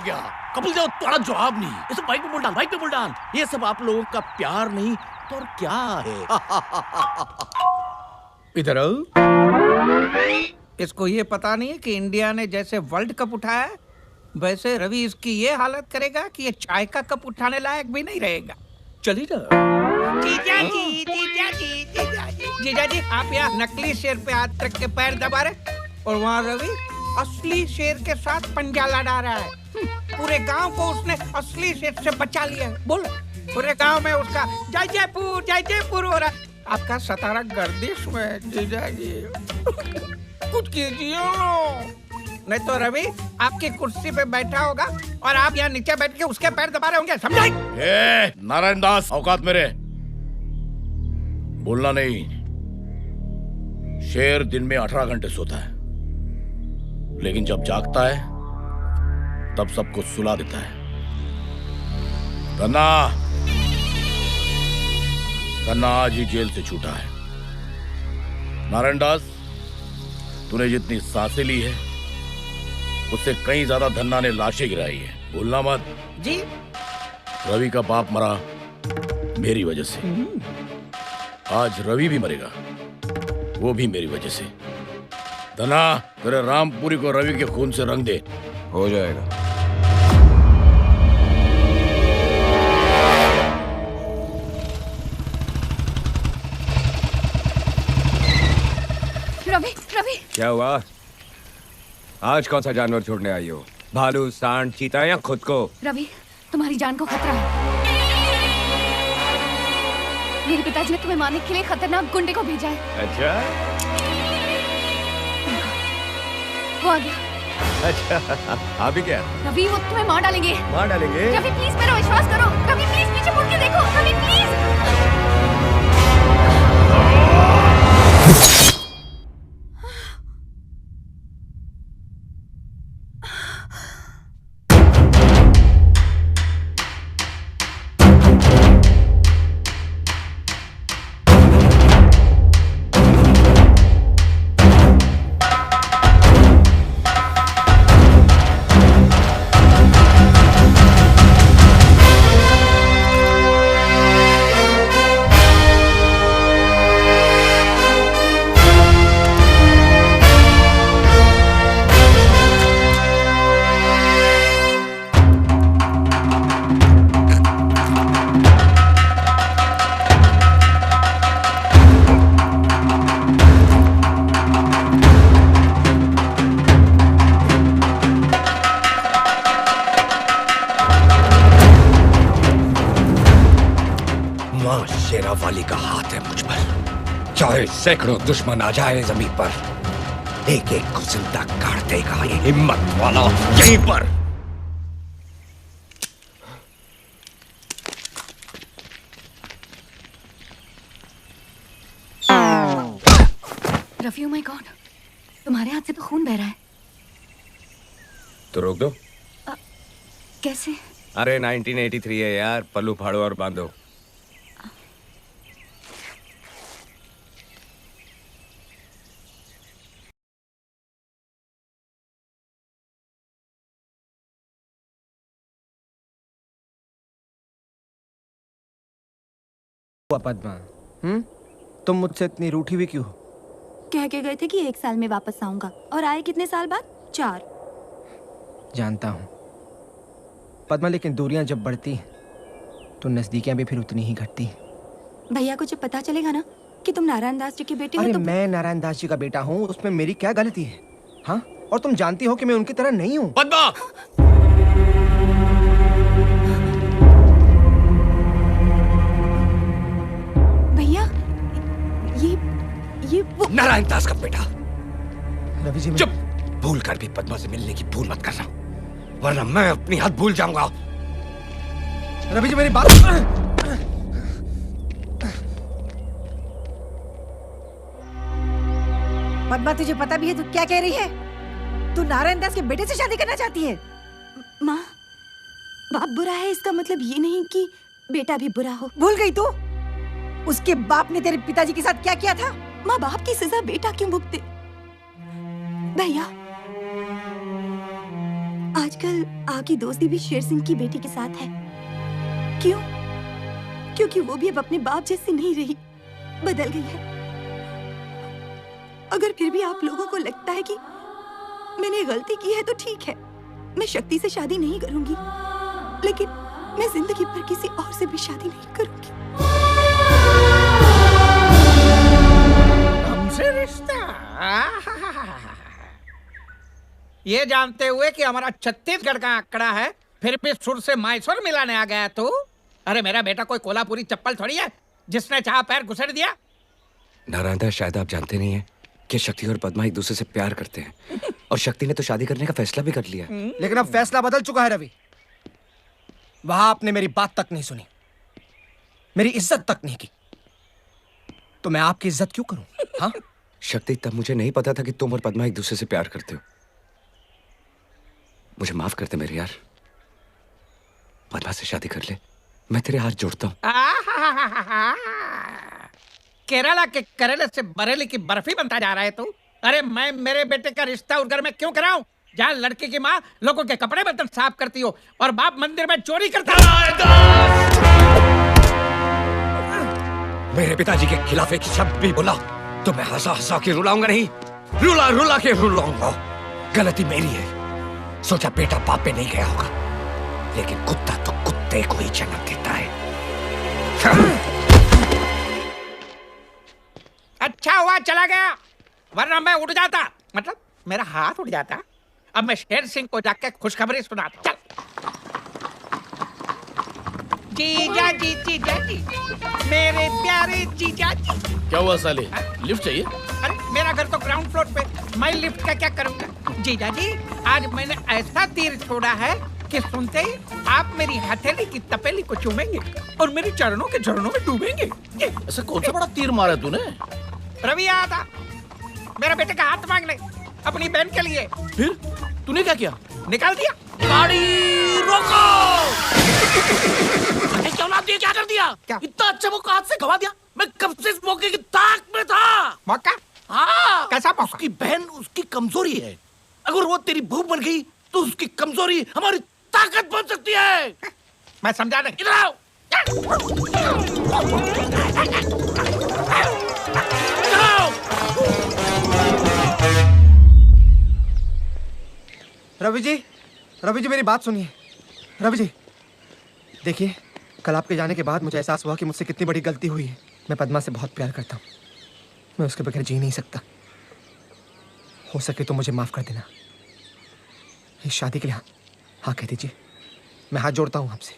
गया। कपिल देव तुम्हारा जवाब नहीं। ये सब बाइक पे बोल डाल। ये सब आप लोगों का प्यार नहीं तो और क्या है? इधर आओ। इसको ये पता नहीं है कि इंडिया ने जैसे वर्ल्ड कप उठाया वैसे रवि इसकी ये हालत करेगा कि ये चाय का कप उठाने लायक भी नहीं रहेगा। चलिए ना। जीजा जी आप यहाँ नकली शेर पे हाथ रख के पैर दबा रहे, और वहाँ रवि असली शेर के साथ पंजा लड़ा रहा है। पूरे गांव को उसने असली शेर से बचा लिया है। बोलो, पूरे गांव में उसका जय जयपुर हो रहा है। आपका सतारा गर्दिश में जीजा जी। कुछ कीजिए, नहीं तो रवि आपकी कुर्सी पे बैठा होगा और आप यहाँ नीचे बैठ के उसके पैर दबा रहे होंगे। समझाई? नारायण दास, औकात मेरे। बोलना नहीं। शेर दिन में 18 घंटे सोता है, लेकिन जब जागता है तब सबको सुला देता है। धन्ना आज ही जेल से छूटा है। नारायण दास, तूने जितनी सांसें ली है उससे कहीं ज्यादा धन्ना ने लाशें गिराई है। भूलना मत जी। रवि का बाप मरा मेरी वजह से। आज रवि भी मरेगा, वो भी मेरी वजह से। धना, तेरे रामपुरी को रवि के खून से रंग दे। हो जाएगा। रवि क्या हुआ? आज कौन सा जानवर छोड़ने आई हो? भालू, सांड, चीता या खुद को? रवि, तुम्हारी जान को खतरा है। मेरे पिताजी ने तुम्हें मारने के लिए खतरनाक गुंडे को भेजा है। अच्छा, वो आ गया। अच्छा, अभी क्या? रवि, वो तुम्हें मार डालेंगे। मार डालेंगे? रवि प्लीज मेरा विश्वास करो। रवि प्लीज पीछे मुड़ के देखो। रवि प्लीज। मां शेरावाली का हाथ है मुझ पर। चाहे सैकड़ों दुश्मन आ जाए जमीन पर, एक एक को जिंदा काट देगा ये हिम्मत वाला यहीं पर। रफी, ओह माय गॉड, तुम्हारे हाथ से तो खून बह रहा है। तो रोक दो। कैसे? अरे 1983 है यार, पल्लू फाड़ो और बांधो। पद्मा, तुम मुझसे इतनी रूठी हुई क्यों हो? कह के गए थे कि 1 साल में वापस आऊंगा, और आए कितने साल बाद? 4। जानता हूँ पद्मा, लेकिन दूरियां जब बढ़ती हैं तो नजदीकियां भी फिर उतनी ही घटती हैं। भैया को जब पता चलेगा ना कि तुम नारायण दास जी के बेटे हो, अरे तो मैं नारायण दास जी का बेटा हूँ, उसमें मेरी क्या गलती है? हाँ, और तुम जानती हो कि मैं उनकी तरह नहीं हूँ। पद्मा! भैया, ये वो नारायण दास का बेटा। रवि जी, चुप! भूल कर भी पद्मा से मिलने की भूल मत करना, वरना मैं अपनी हद भूल जाऊंगा। रवि जी मेरी बात। पद्मा, तुझे पता भी है तू क्या कह रही है? तू नारायण दास के बेटे से शादी करना चाहती है? माँ, बाप बुरा है इसका मतलब ये नहीं कि बेटा भी बुरा हो। भूल गई तू? उसके बाप ने तेरे पिताजी के साथ क्या किया था? माँ बाप की सजा बेटा क्यों भुगते? भैया, आजकल आपकी दोस्ती भी शेर सिंह की बेटी के साथ है। क्यों? क्योंकि वो भी अब अपने बाप जैसी नहीं रही, बदल गई है। अगर फिर भी आप लोगों को लगता है कि मैंने गलती की है तो ठीक है, मैं शक्ति से शादी नहीं करूंगी, लेकिन मैं जिंदगी भर किसी और से भी शादी नहीं करूंगी। हमसे रिश्ता? ये जानते हुए कि हमारा छत्तीसगढ़ का आंकड़ा है, फिर भी सुर से मायसुर मिलाने आ गया तू? अरे मेरा बेटा कोई कोल्हापुरी चप्पल थोड़ी है जिसने चाह पैर घुसेड़ दिया। नारायण दास, शायद आप जानते नहीं हैं कि शक्ति और पद्मा एक दूसरे से प्यार करते हैं, और शक्ति ने तो शादी करने का फैसला भी कर लिया। लेकिन अब फैसला बदल चुका है रवि। वहां आपने मेरी बात तक नहीं सुनी, मेरी इज्जत तक नहीं की, तो मैं आपकी इज्जत क्यों करूं? हाँ? शक्ति, तब मुझे नहीं पता था कि तुम और पद्मा एक दूसरे से प्यार करते हो। मुझे माफ कर दे मेरे यार, पद्मा से शादी कर ले, मैं तेरे हाथ जोड़ता हूँ। केरला के करेले से बरेली की बर्फी बनता जा रहा है तू? अरे मैं मेरे बेटे का रिश्ता उस घर में क्यों कराऊं जहाँ लड़की की माँ लोगों के कपड़े बर्तन साफ करती हो और बाप मंदिर में चोरी करता है। मेरे पिताजी के खिलाफ एक शब्द भी बोला तो मैं हंसा हंसा के रुलाऊंगा नहीं, रुला रुला के रुलाऊंगा। गलती मेरी है, सोचा बेटा बाप पे नहीं गया होगा, लेकिन कुत्ता तो कुत्ते को ही जन्म देता है। अच्छा हुआ चला गया, वरना मैं उठ जाता, मतलब मेरा हाथ उठ जाता। अब मैं शेर सिंह को जाके खुशखबरी सुनाता। चल जीजा जी, जीजा जी, मेरे प्यारे जीजा जी। क्या हुआ साले, लिफ्ट चाहिए? अरे मेरा घर तो ग्राउंड फ्लोर पे, मैं लिफ्ट का क्या करूंगा? जीजा जी, आज मैंने ऐसा तीर छोड़ा है कि सुनते ही आप मेरी हथेली की तपेली को चूमेंगे और मेरे चरणों के झरनों में डूबेंगे। ऐसा कौन सा बड़ा तीर मारा तूने? रवि आया था मेरे बेटे का हाथ मांगने अपनी बहन के लिए। फिर तूने क्या किया? निकाल दिया। गाड़ी रोको! क्या औलाद दिया, क्या कर दिया? क्या? इतना अच्छा मौका हाथ से गवा दिया। मैं कब से इस मौके की ताक में था। मौका? हाँ, कैसा मौका? उसकी बहन उसकी कमजोरी है, अगर वो तेरी बहू बन गई तो उसकी कमजोरी हमारी ताकत बन सकती है। मैं समझा नहीं। इधर आओ। रवि जी मेरी बात सुनिए। रवि जी देखिए, कल आपके जाने के बाद मुझे एहसास हुआ कि मुझसे कितनी बड़ी गलती हुई है। मैं पद्मा से बहुत प्यार करता हूँ, मैं उसके बगैर जी नहीं सकता। हो सके तो मुझे माफ कर देना। इस शादी के लिए हाँ कह दीजिए, मैं हाथ जोड़ता हूँ आपसे।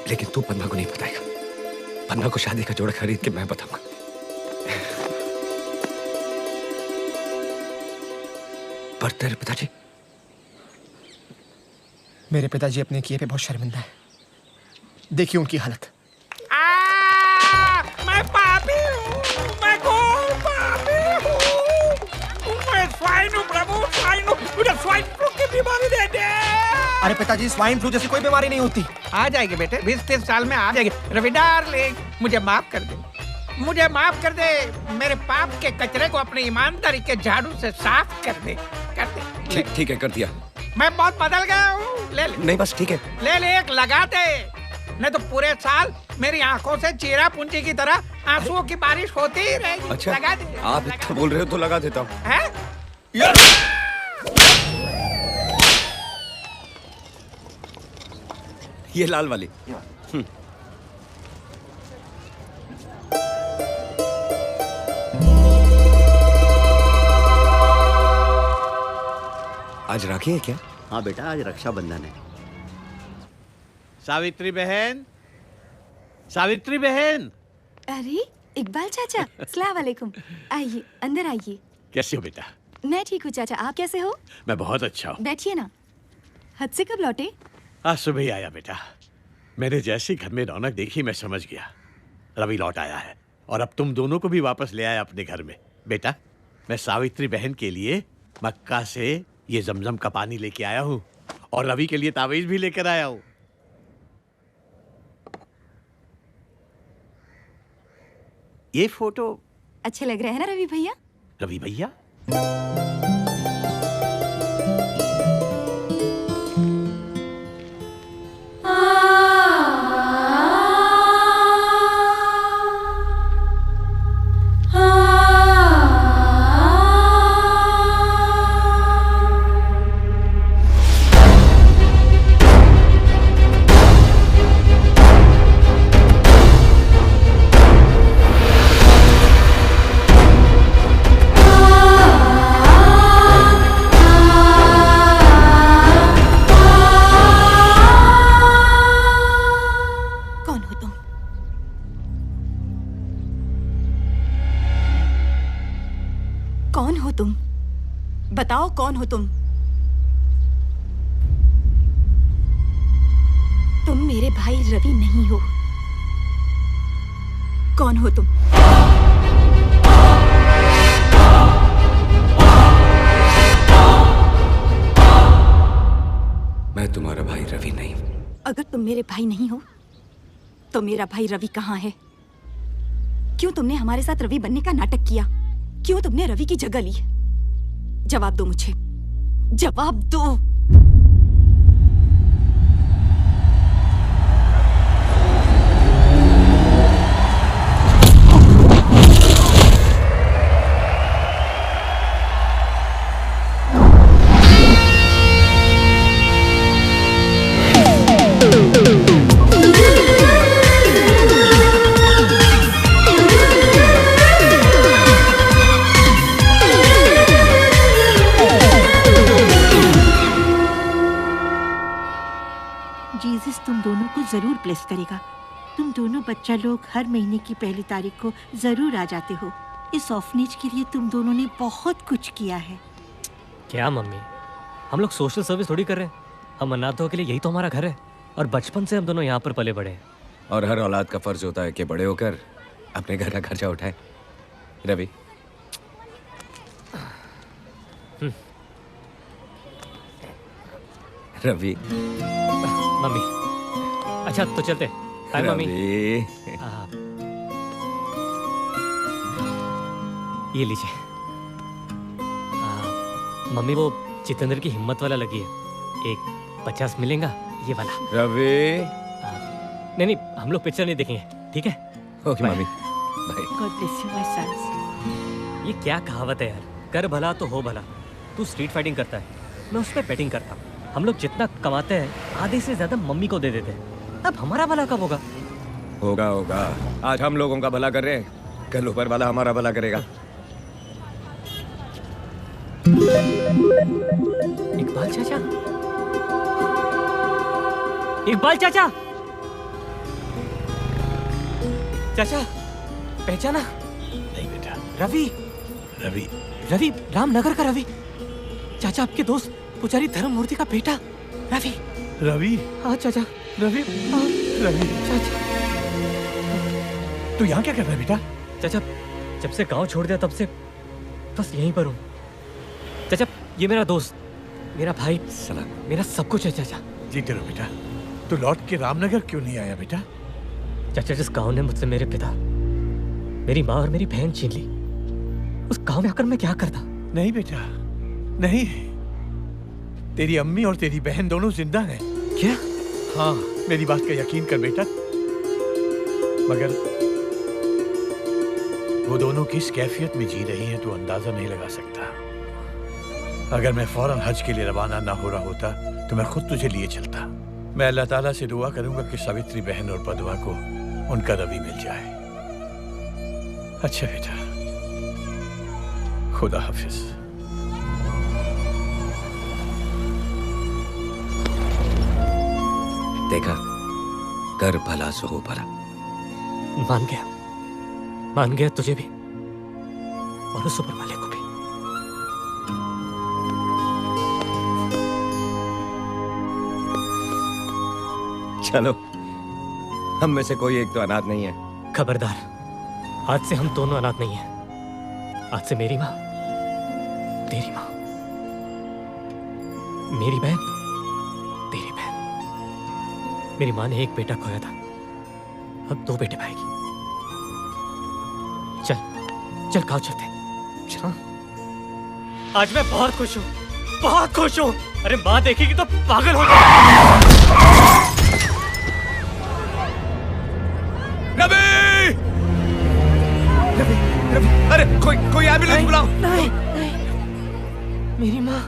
लेकिन तू पन्ना को नहीं बताएगा। पन्ना को शादी का जोड़ा खरीद के मैं बताऊंगा। पर तेरे पिताजी? मेरे पिताजी अपने किए पे बहुत शर्मिंदा है। देखिए उनकी हालत। मैं पापी हूँ, मैं घोर पापी हूँ, मैं स्वाइन हूँ प्रभु, स्वाइन हूँ, मुझे स्वाइन फ्लू की बीमारी दे दे। अरे पिताजी, स्वाइन फ्लू जैसी कोई बीमारी नहीं होती। आ जाएगी बेटे, 20-30 साल में आ जाएगी। रवि डार्लिंग, मुझे माफ कर दे, मुझे माफ कर दे। मेरे पाप के कचरे को अपनी ईमानदारी के झाड़ू से साफ कर दे, कर दे। ठीक है, कर दिया। मैं बहुत बदल गया हूँ। ले ले। नहीं बस ठीक है। ले ले, एक लगा दे, नहीं तो पूरे साल मेरी आंखों से चीरा पूंजी की तरह आंसुओं की बारिश होती ही रहेगी। अच्छा, लगा दे। आप इतना बोल रहे हो तो लगा देता हूँ। हैं? ये लाल वाली। आज राखी है क्या? हाँ बेटा, आज रक्षाबंधन है। सावित्री बहन, सावित्री बहन। अरे इकबाल चाचा, अस्सलाम वालेकुम। आइए, अंदर आइए। कैसे हो बेटा? मैं ठीक हूँ चाचा, आप कैसे हो? मैं बहुत अच्छा हूँ। बैठिए ना। हद से कब लौटे? आज सुबह ही आया बेटा। मैंने जैसे घर में रौनक देखी मैं समझ गया रवि लौट आया है, और अब तुम दोनों को भी वापस ले आया अपने घर में। बेटा, मैं सावित्री बहन के लिए मक्का से ये जमजम का पानी लेके आया हूँ, और रवि के लिए तावीज भी लेकर आया हूँ। ये फोटो अच्छे लग रहे हैं ना रवि भैया? रवि भैया? कौन हो तुम? बताओ कौन हो तुम? तुम मेरे भाई रवि नहीं हो। कौन हो तुम? मैं तुम्हारा भाई रवि नहीं हूं। अगर तुम मेरे भाई नहीं हो तो मेरा भाई रवि कहाँ है? क्यों तुमने हमारे साथ रवि बनने का नाटक किया? क्यों तुमने रवि की जगह ली? जवाब दो मुझे, जवाब दो। जीसस तुम दोनों को जरूर ब्लेस करेगा। तुम दोनों बच्चा लोग हर महीने की पहली तारीख को जरूर आ जाते हो। इस ऑर्फनेज के लिए तुम दोनों ने बहुत कुछ किया है। क्या मम्मी, हम लोग सोशल सर्विस थोड़ी कर रहे हैं। हम अनाथों के लिए यही तो हमारा घर है, और बचपन से हम दोनों यहाँ पर पले बड़े हैं। और हर औलाद का फर्ज होता है कि बड़े होकर अपने घर का खर्चा उठाए। रवि, रवि। मम्मी, अच्छा तो चलते। हाय मम्मी। ये लीजिए। मम्मी, वो जितेंद्र की हिम्मत वाला लगी है, एक 50 मिलेगा ये वाला। रवि। नहीं नहीं, हम लोग पिक्चर नहीं देखेंगे, ठीक है? Okay mummy, bye. God bless you my sons. ये क्या कहावत है यार, कर भला तो हो भला। तू स्ट्रीट फाइटिंग करता है, मैं उस पर बैटिंग करता हूँ। हम लोग जितना कमाते हैं आधे से ज्यादा मम्मी को दे देते हैं। अब हमारा भला कब होगा? होगा होगा। आज हम लोगों का भला कर रहे हैं, कल ऊपर वाला हमारा भला करेगा। इकबाल चाचा, इकबाल चाचा, चाचा पहचाना? नहीं बेटा। रवि। रवि? रवि, रामनगर का रवि। चाचा आपके दोस्त पुजारी धर्ममूर्ति का बेटा रवि। रवि? हाँ चाचा, रवि। हाँ रवि। चाचा तू यहाँ क्या कर रहा है बेटा? चाचा जब से गांव छोड़ दिया तब से बस यहीं पर हूँ। चाचा ये मेरा दोस्त, मेरा भाई, सलाम, मेरा सब कुछ है चाचा। जीते रहो बेटा। तू लौट के रामनगर क्यों नहीं आया बेटा? चाचा जिस गांव ने मुझसे मेरे पिता, मेरी माँ और मेरी बहन छीन ली, उस गांव में आकर मैं क्या करता? नहीं बेटा, नहीं। तेरी अम्मी और तेरी बहन दोनों जिंदा हैं। क्या? हाँ, मेरी बात का यकीन कर बेटा। मगर वो दोनों किस कैफियत में जी रही हैं तू अंदाजा नहीं लगा सकता। अगर मैं फौरन हज के लिए रवाना ना हो रहा होता तो मैं खुद तुझे लिए चलता। मैं अल्लाह ताला से दुआ करूंगा कि सावित्री बहन और पदवा को उनका रवि मिल जाए। अच्छा बेटा, खुदा हाफिज। देखा, कर भला सो हो भला। मान गया तुझे भी और उस ऊपर वाले को भी। चलो, हम में से कोई एक तो अनाथ नहीं है। खबरदार, आज से हम दोनों अनाथ नहीं हैं। आज से मेरी माँ, तेरी माँ, मेरी बहन, तेरी बहन। मेरी माँ ने एक बेटा खोया था, अब 2 बेटे पाएगी। चल गाँव चलते। चल। आज मैं बहुत खुश हूँ, बहुत खुश हूँ। अरे माँ देखेगी तो पागल हो जाएगी। रवि! रवि! अरे कोई एम्बुलेंस बुलाओ। नहीं। मेरी माँ,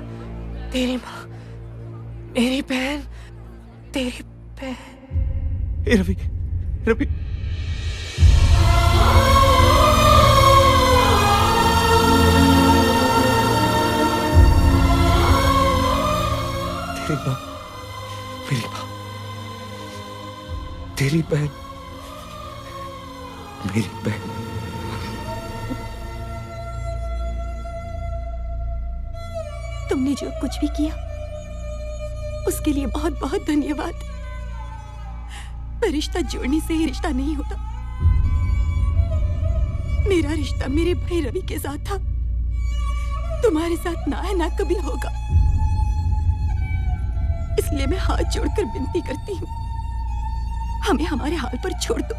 तेरी माँ, मेरी बहन, तेरी बहन। रवि, रवि। तेरी माँ, मेरी माँ, तेरी बहन, मेरी बहन। तुमने जो कुछ भी किया उसके लिए बहुत बहुत धन्यवाद। पर रिश्ता जोड़ने से ही रिश्ता नहीं होता। मेरा रिश्ता मेरे भाई रवि के साथ था, तुम्हारे साथ ना है ना कभी होगा। इसलिए मैं हाथ जोड़कर विनती करती हूँ, हमें हमारे हाल पर छोड़ दो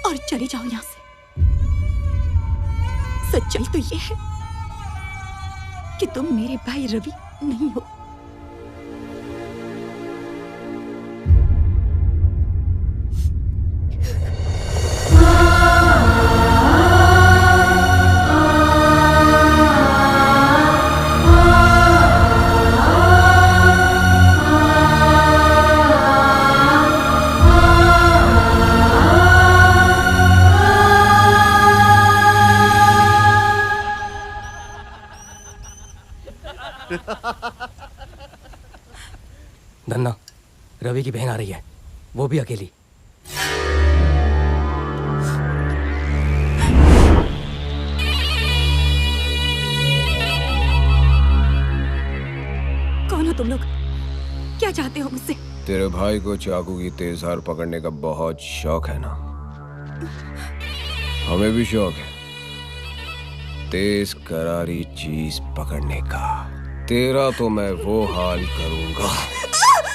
और चले जाओ यहां से। सच्चाई तो ये है कि तुम मेरे भाई रवि नहीं हो। धन्ना, रवि की बहन आ रही है, वो भी अकेली। कौन हो तुम लोग? क्या चाहते हो मुझसे? तेरे भाई को चाकू की तेज धार पकड़ने का बहुत शौक है ना? हमें भी शौक है तेज करारी चीज पकड़ने का। तेरा तो मैं वो हाल करूंगा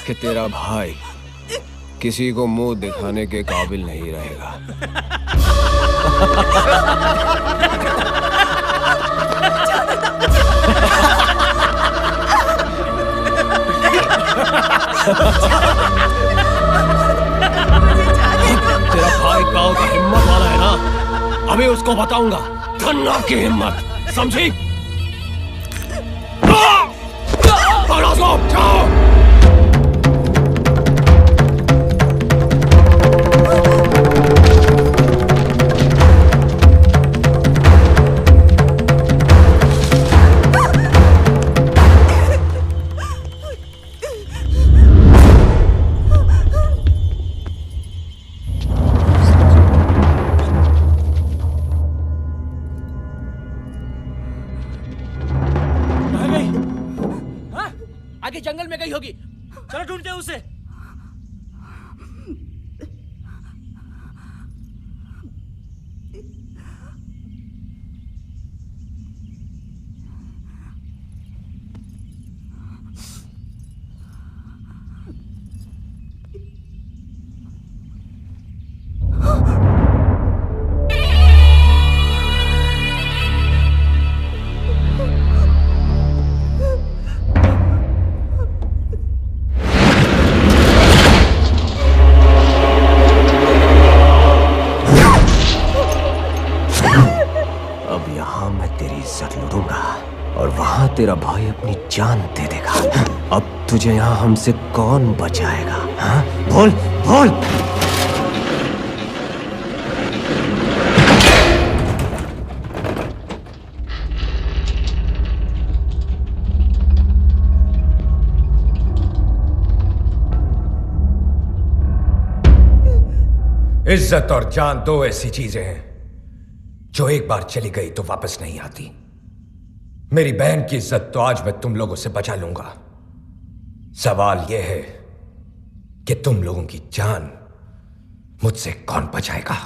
कि तेरा भाई किसी को मुंह दिखाने के काबिल नहीं रहेगा। तेरा भाई गांव का हिम्मत वाला है ना, अभी उसको बताऊंगा धन्ना की हिम्मत, समझी? तेरा भाई अपनी जान दे देगा। अब तुझे यहाँ हमसे कौन बचाएगा? हाँ? बोल बोल। इज्जत और जान दो ऐसी चीजें हैं जो एक बार चली गई तो वापस नहीं आती। मेरी बहन की इज्जत तो आज मैं तुम लोगों से बचा लूंगा। सवाल यह है कि तुम लोगों की जान मुझसे कौन बचाएगा?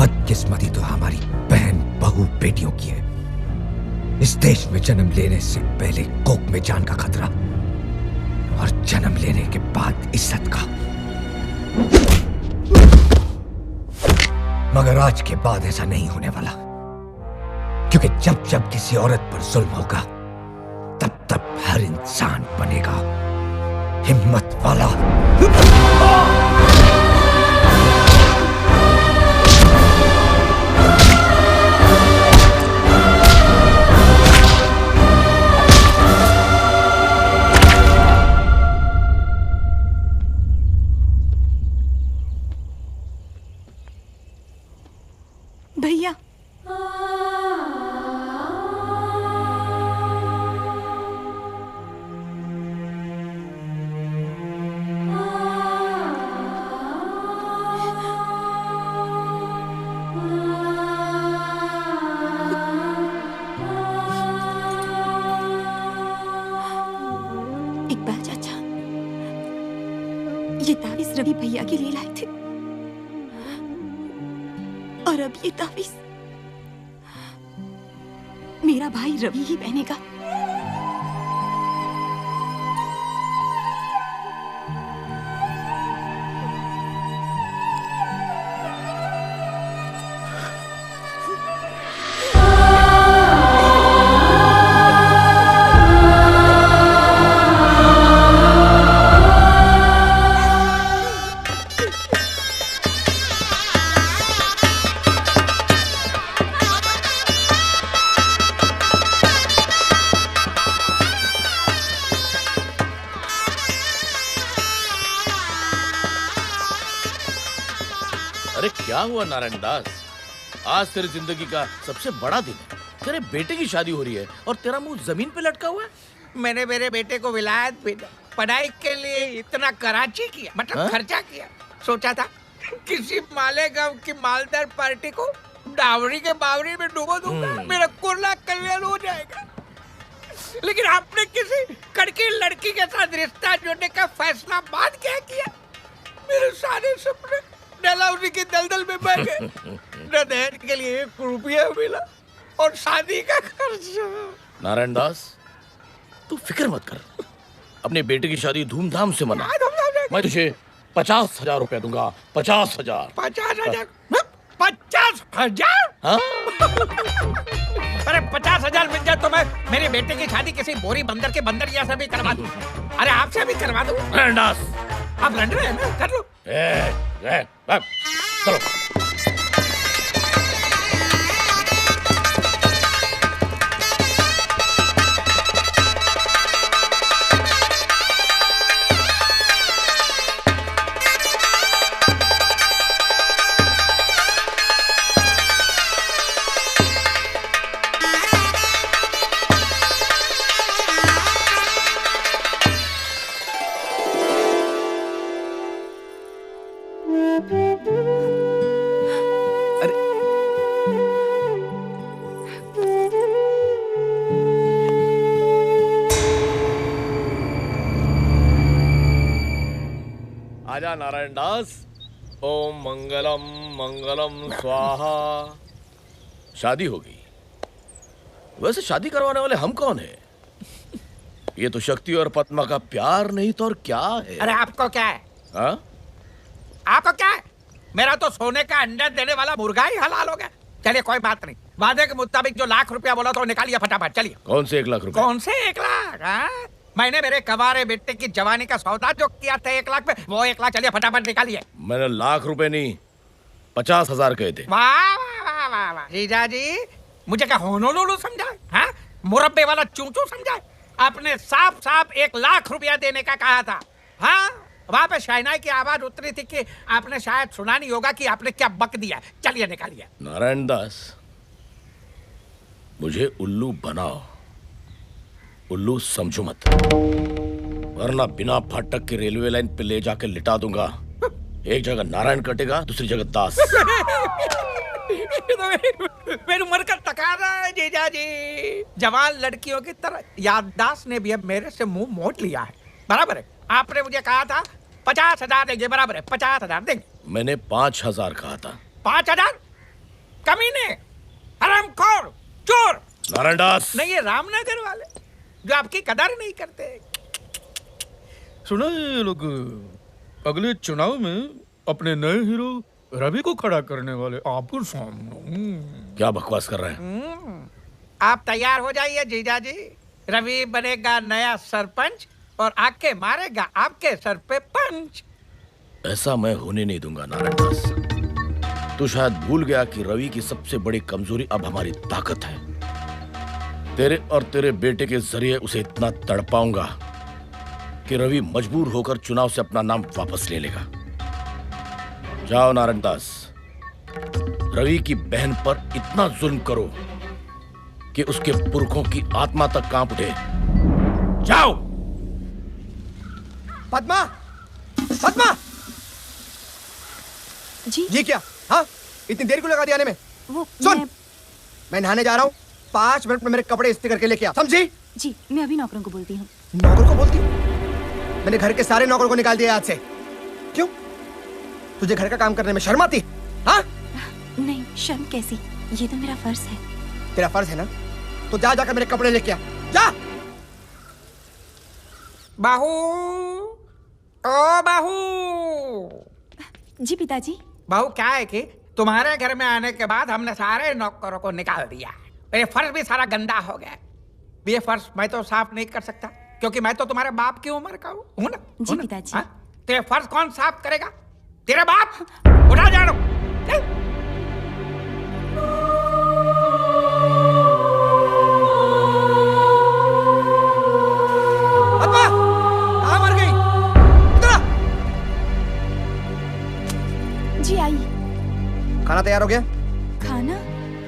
बदकिस्मती तो हमारी बहन बहू बेटियों की है। इस देश में जन्म लेने से पहले कोख में जान का खतरा और जन्म लेने के बाद इज्जत का। मगर आज के बाद ऐसा नहीं होने वाला, क्योंकि जब जब किसी औरत पर जुल्म होगा तब तब हर इंसान बनेगा हिम्मत वाला। भैया, इकबाल चाचा, ये तावीज रवि भैया के लिए लाए थे और अब ये तावीज मेरा भाई रवि ही पहनेगा। अरे क्या हुआ नारायण दास, आज तेरी जिंदगी का सबसे बड़ा दिन है। तेरे बेटे की शादी हो रही है और तेरा मुंह जमीन पे लटका हुआ है। मैंने मेरे बेटे को विलायत भेजा, पढ़ाई के लिए इतना कराची किया, मतलब खर्चा किया। सोचा था किसी मालेगांव की मालदार पार्टी को डावरी के बावरी में डुबो दूंगा, मेरा कुर्ला कल्याण हो जाएगा। लेकिन आपने किसी कड़की लड़की के साथ रिश्ता जोड़ने का फैसला बाद क्या किया? मेरे सारे सपने डलहौजी की दलदल में बह गए। न दहेज के लिए 1 रुपया मिला और शादी का खर्चा। नारायण दास, तू फिक्र मत कर, अपने बेटे की शादी धूमधाम से मना। मैं तुझे 50,000 रुपया दूंगा। 50,000। 50,000? 50,000? हाँ? अरे 50,000 मिल जाए तो मैं मेरे बेटे की शादी किसी बोरी बंदर के बंदरिया से भी करवा दूं। अरे आपसे भी करवा दूं। रैंडास, आप लड़ रहे हैं ना, कर लो। चलो। आजा नारायण दास। ओम मंगलम मंगलम स्वाहा। शादी होगी। वैसे शादी करवाने वाले हम कौन है? ये तो शक्ति और पद्मा का प्यार नहीं तो और क्या है? अरे आपको क्या है? हाँ? आपको क्या है? मेरा तो सोने का अंडा देने वाला मुर्गा ही हलाल हो गया। चलिए कोई बात नहीं, वादे के मुताबिक जो ₹1,00,000 बोला तो निकालिए फटाफट। चलिए। कौन से ₹1,00,000? कौन से 1,00,000? हाँ? मैंने मेरे कवारे बेटे की जवानी का सौदा जो किया था 1,00,000 में, वो 1,00,000 चलिए फटाफट निकालिए। मैंने ₹1,00,000 नहीं 50,000 कहे थे। वाह वाह वाह वाह जीजा जी, मुझे क्या होनोलुलु समझा? हाँ? मुरब्बे वाला चूचू समझा? आपने साफ साफ ₹1,00,000 देने का कहा था। हाँ, वहाँ पे शहनाई की आवाज उतरी थी कि आपने शायद सुना नहीं होगा कि आपने क्या बक दिया। चलिए निकालिए। नारायण दास, मुझे उल्लू बनाओ, उल्लू समझो मत, वरना बिना फाटक के रेलवे लाइन पे ले जाके लिटा दूंगा। एक जगह नारायण कटेगा, दूसरी जगह दास। मेरी उम्र का तकाजा है जीजा जी। जवान लड़कियों की तरह याददाश्त ने भी अब मेरे से मुंह मोड़ लिया है। बराबर है, आपने मुझे कहा था 50,000 देंगे, बराबर है 50,000 देंगे। मैंने 5,000 कहा था। 5,000? कमीने, हरामखोर, चोर। नारायण दास। नहीं, ये रामनगर वाले जो आपकी कदर नहीं करते। सुना ये लोग अगले चुनाव में अपने नए हीरो रवि को खड़ा करने वाले आपके सामने। क्या बकवास कर रहे हैं? आप तैयार हो जाइए जीजा जी। रवि बनेगा नया सरपंच और आके मारेगा आपके सर पे पंच। ऐसा मैं होने नहीं दूंगा नारायण दास। तू शायद भूल गया कि रवि की सबसे बड़ी कमजोरी अब हमारी ताकत है। तेरे और तेरे बेटे के जरिए उसे इतना तड़पाऊंगा कि रवि मजबूर होकर चुनाव से अपना नाम वापस ले लेगा। जाओ नारायण दास, रवि की बहन पर इतना जुल्म करो कि उसके पुरखों की आत्मा तक कांप उठे। जाओ। पद्मा, पद्मा जी। ये क्या? हाँ, इतनी देर क्यों लगा दी आने में? वो सुन, मैं नहाने जा रहा हूँ, 5 मिनट में मेरे कपड़े इस्त्री करके लेके आ, समझी? जी, मैं अभी नौकरों को बोलती हूँ। नौकर को बोलती? मैंने घर के सारे नौकरों को निकाल दिया आज से। क्यों? तुझे घर का काम करने में शर्म आती? हाँ? नहीं, शर्म कैसी, ये तो मेरा फर्ज है। तेरा फर्ज है ना, तो जा जाकर मेरे कपड़े लेके आ, जा। बाहू, ओ बाहू। जी पिताजी। बाहू, क्या है कि तुम्हारे घर में आने के बाद हमने सारे नौकरों को निकाल दिया। ये फर्श भी सारा गंदा हो गया। ये फर्श मैं तो साफ नहीं कर सकता क्योंकि मैं तो तुम्हारे बाप की उम्र का हूँ ना। जी पिताजी। तो ये फर्श कौन साफ करेगा? तेरे बाप। उठा जानो। पद्मा, कहाँ मर गई? इधर आ। जी आई। खाना तैयार हो गया? खाना?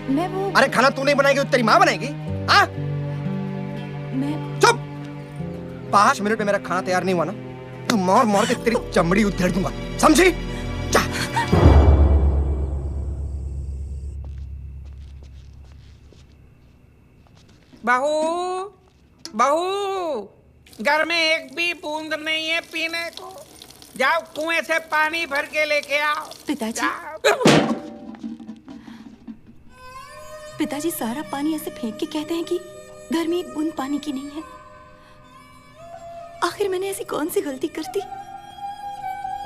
मैं वो। अरे खाना तू नहीं बनाएगी तो तेरी माँ बनाएगी? हाँ? मैं। चुप। 5 मिनट में मेरा खाना तैयार नहीं हुआ ना, तो मार मार के तेरी चमड़ी उधेड़ दूंगा, समझी? जा। बहू, बहू, घर में एक भी बूंद नहीं है पीने को। जाओ कुएं से पानी भर के लेके आओ। पिताजी। पिताजी सारा पानी ऐसे फेंक के कहते हैं कि घर में एक बूंद पानी की नहीं है। आखिर मैंने ऐसी कौन सी गलती कर दी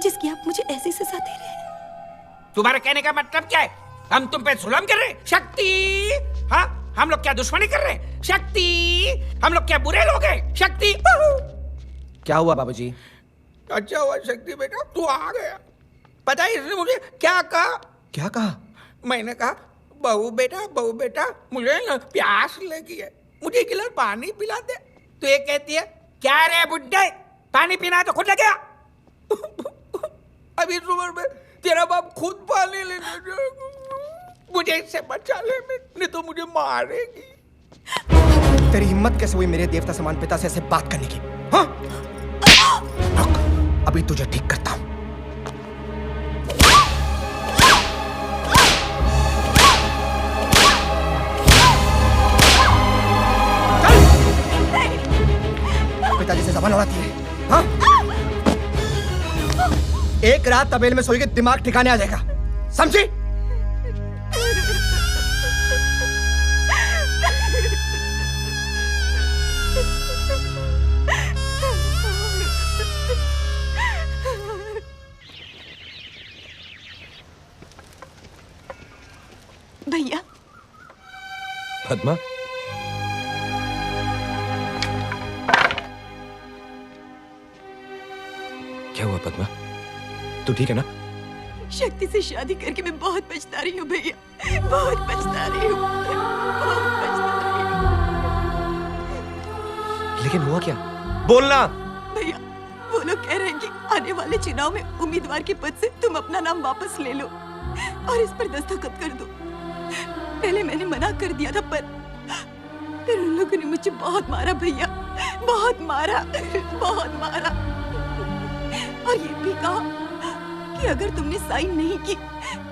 जिसकी आप मुझे ऐसी सजा दे रहे हैं? तुम्हारे कहने का मतलब क्या है? हम तुम पे जुल्म कर रहे? शक्ति, हाँ हम लोग क्या दुश्मनी कर रहे हैं? शक्ति, हम लोग क्या बुरे लोग हैं? शक्ति, क्या हुआ बाबूजी? अच्छा हुआ शक्ति बेटा तू आ गया। पता है इसने मुझे क्या कहा? क्या कहा? मैंने कहा बहू बेटा मुझे ना प्यास लगी है, मुझे एक गिलास पानी पिला दे। तो ये कहती है क्या रे बुड्ढे, पानी पीना है तो खुद ले गया। अभी इस उम्र में तेरा बाप खुद पानी लेने जाएगा, मुझे इससे बचा ले, नहीं तो मुझे मारेगी। तेरी हिम्मत कैसे हुई मेरे देवता समान पिता से ऐसे बात करने की? हाँ? अभी तुझे ठीक करता हूं। पिताजी से जबान लड़ाती है, हाँ? एक रात तबेले में सोएगी, दिमाग ठिकाने आ जाएगा, समझी? भैया। पद्मा, क्या हुआ पद्मा? तू ठीक है ना? शक्ति से शादी करके मैं बहुत पछता रही हूँ भैया, बहुत पछता रही हूँ, बहुत पछता रही हूँ। लेकिन हुआ क्या? बोलना। भैया वो लोग कह रहे हैं कि आने वाले चुनाव में उम्मीदवार के पद से तुम अपना नाम वापस ले लो और इस पर दस्तखत कर दो। पहले मैंने मना कर दिया था पर फिर उन लोगों ने मुझे बहुत मारा भैया, बहुत मारा, बहुत मारा। और ये भी कहा कि अगर तुमने साइन नहीं की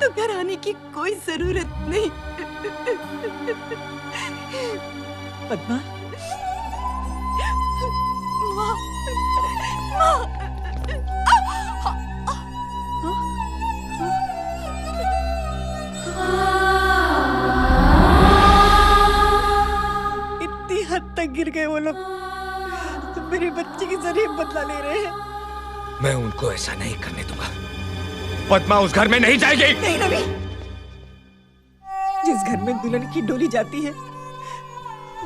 तो घर आने की कोई जरूरत नहीं। पद्मा, माँ, माँ, इतनी हद तक गिर गए वो लोग, मेरी बच्ची की जरिए बदला ले रहे हैं। मैं उनको ऐसा नहीं करने दूंगा। पद्मा उस घर में नहीं जाएगी। नहीं रवि, जिस घर में दुल्हन की डोली जाती है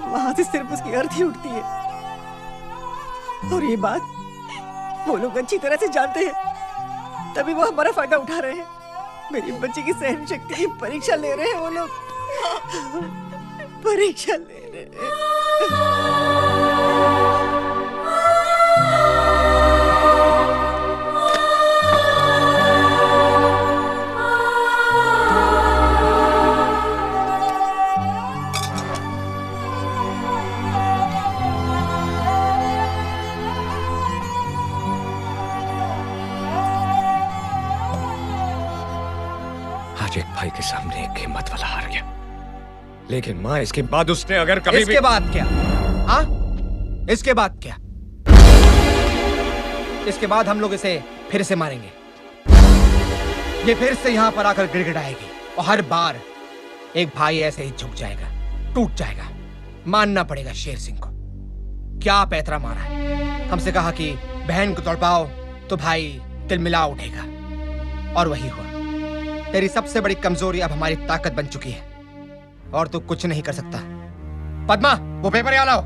वहां से सिर्फ उसकी अर्थी उठती है, और ये बात वो लोग अच्छी तरह से जानते हैं, तभी वो हमारा फायदा उठा रहे हैं। मेरी बच्ची की सहन शक्ति की परीक्षा ले रहे हैं वो लोग, परीक्षा ले रहे हैं। आज एक भाई के सामने एक हिम्मत वाला हार गया, लेकिन माँ इसके बाद उसने अगर कभी इसके बाद क्या? हाँ? इसके बाद क्या? इसके बाद हम लोग इसे फिर से मारेंगे, ये फिर से यहाँ पर आकर गिड़गिड़ाएगी और हर बार एक भाई ऐसे ही झुक जाएगा, टूट जाएगा। मानना पड़ेगा शेर सिंह को, क्या पैतरा मारा है। हमसे कहा कि बहन को तड़पाओ तो भाई तिलमिला उठेगा, और वही हुआ। तेरी सबसे बड़ी कमजोरी अब हमारी ताकत बन चुकी है और तू कुछ नहीं कर सकता। पद्मा, वो पेपर यहाँ लाओ।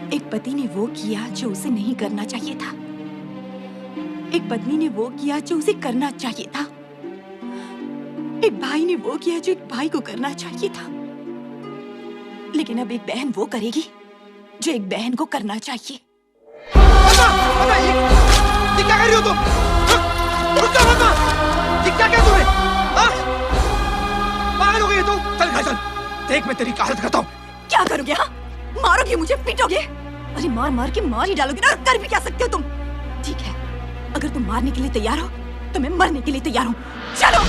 एक पति ने वो किया जो उसे नहीं करना चाहिए था, एक पत्नी ने वो किया जो उसे करना चाहिए था, एक भाई ने वो किया जो एक भाई को करना चाहिए था, लेकिन अब एक बहन वो करेगी जो एक बहन को करना चाहिए। ये क्या कर रही हो तुम? रुक जाओ पद्मा, ये क्या किया तुमने? पागल हो गई है तू? चल घर चल, देख मैं तेरी क्या हालत करता हूँ। क्या करोगे? हाँ, मारोगे मुझे, पीटोगे? अरे मार मार के मार ही डालोगे ना, कर भी क्या सकते हो तुम? ठीक है, अगर तुम मारने के लिए तैयार हो तो मैं मरने के लिए तैयार हूँ। चलो।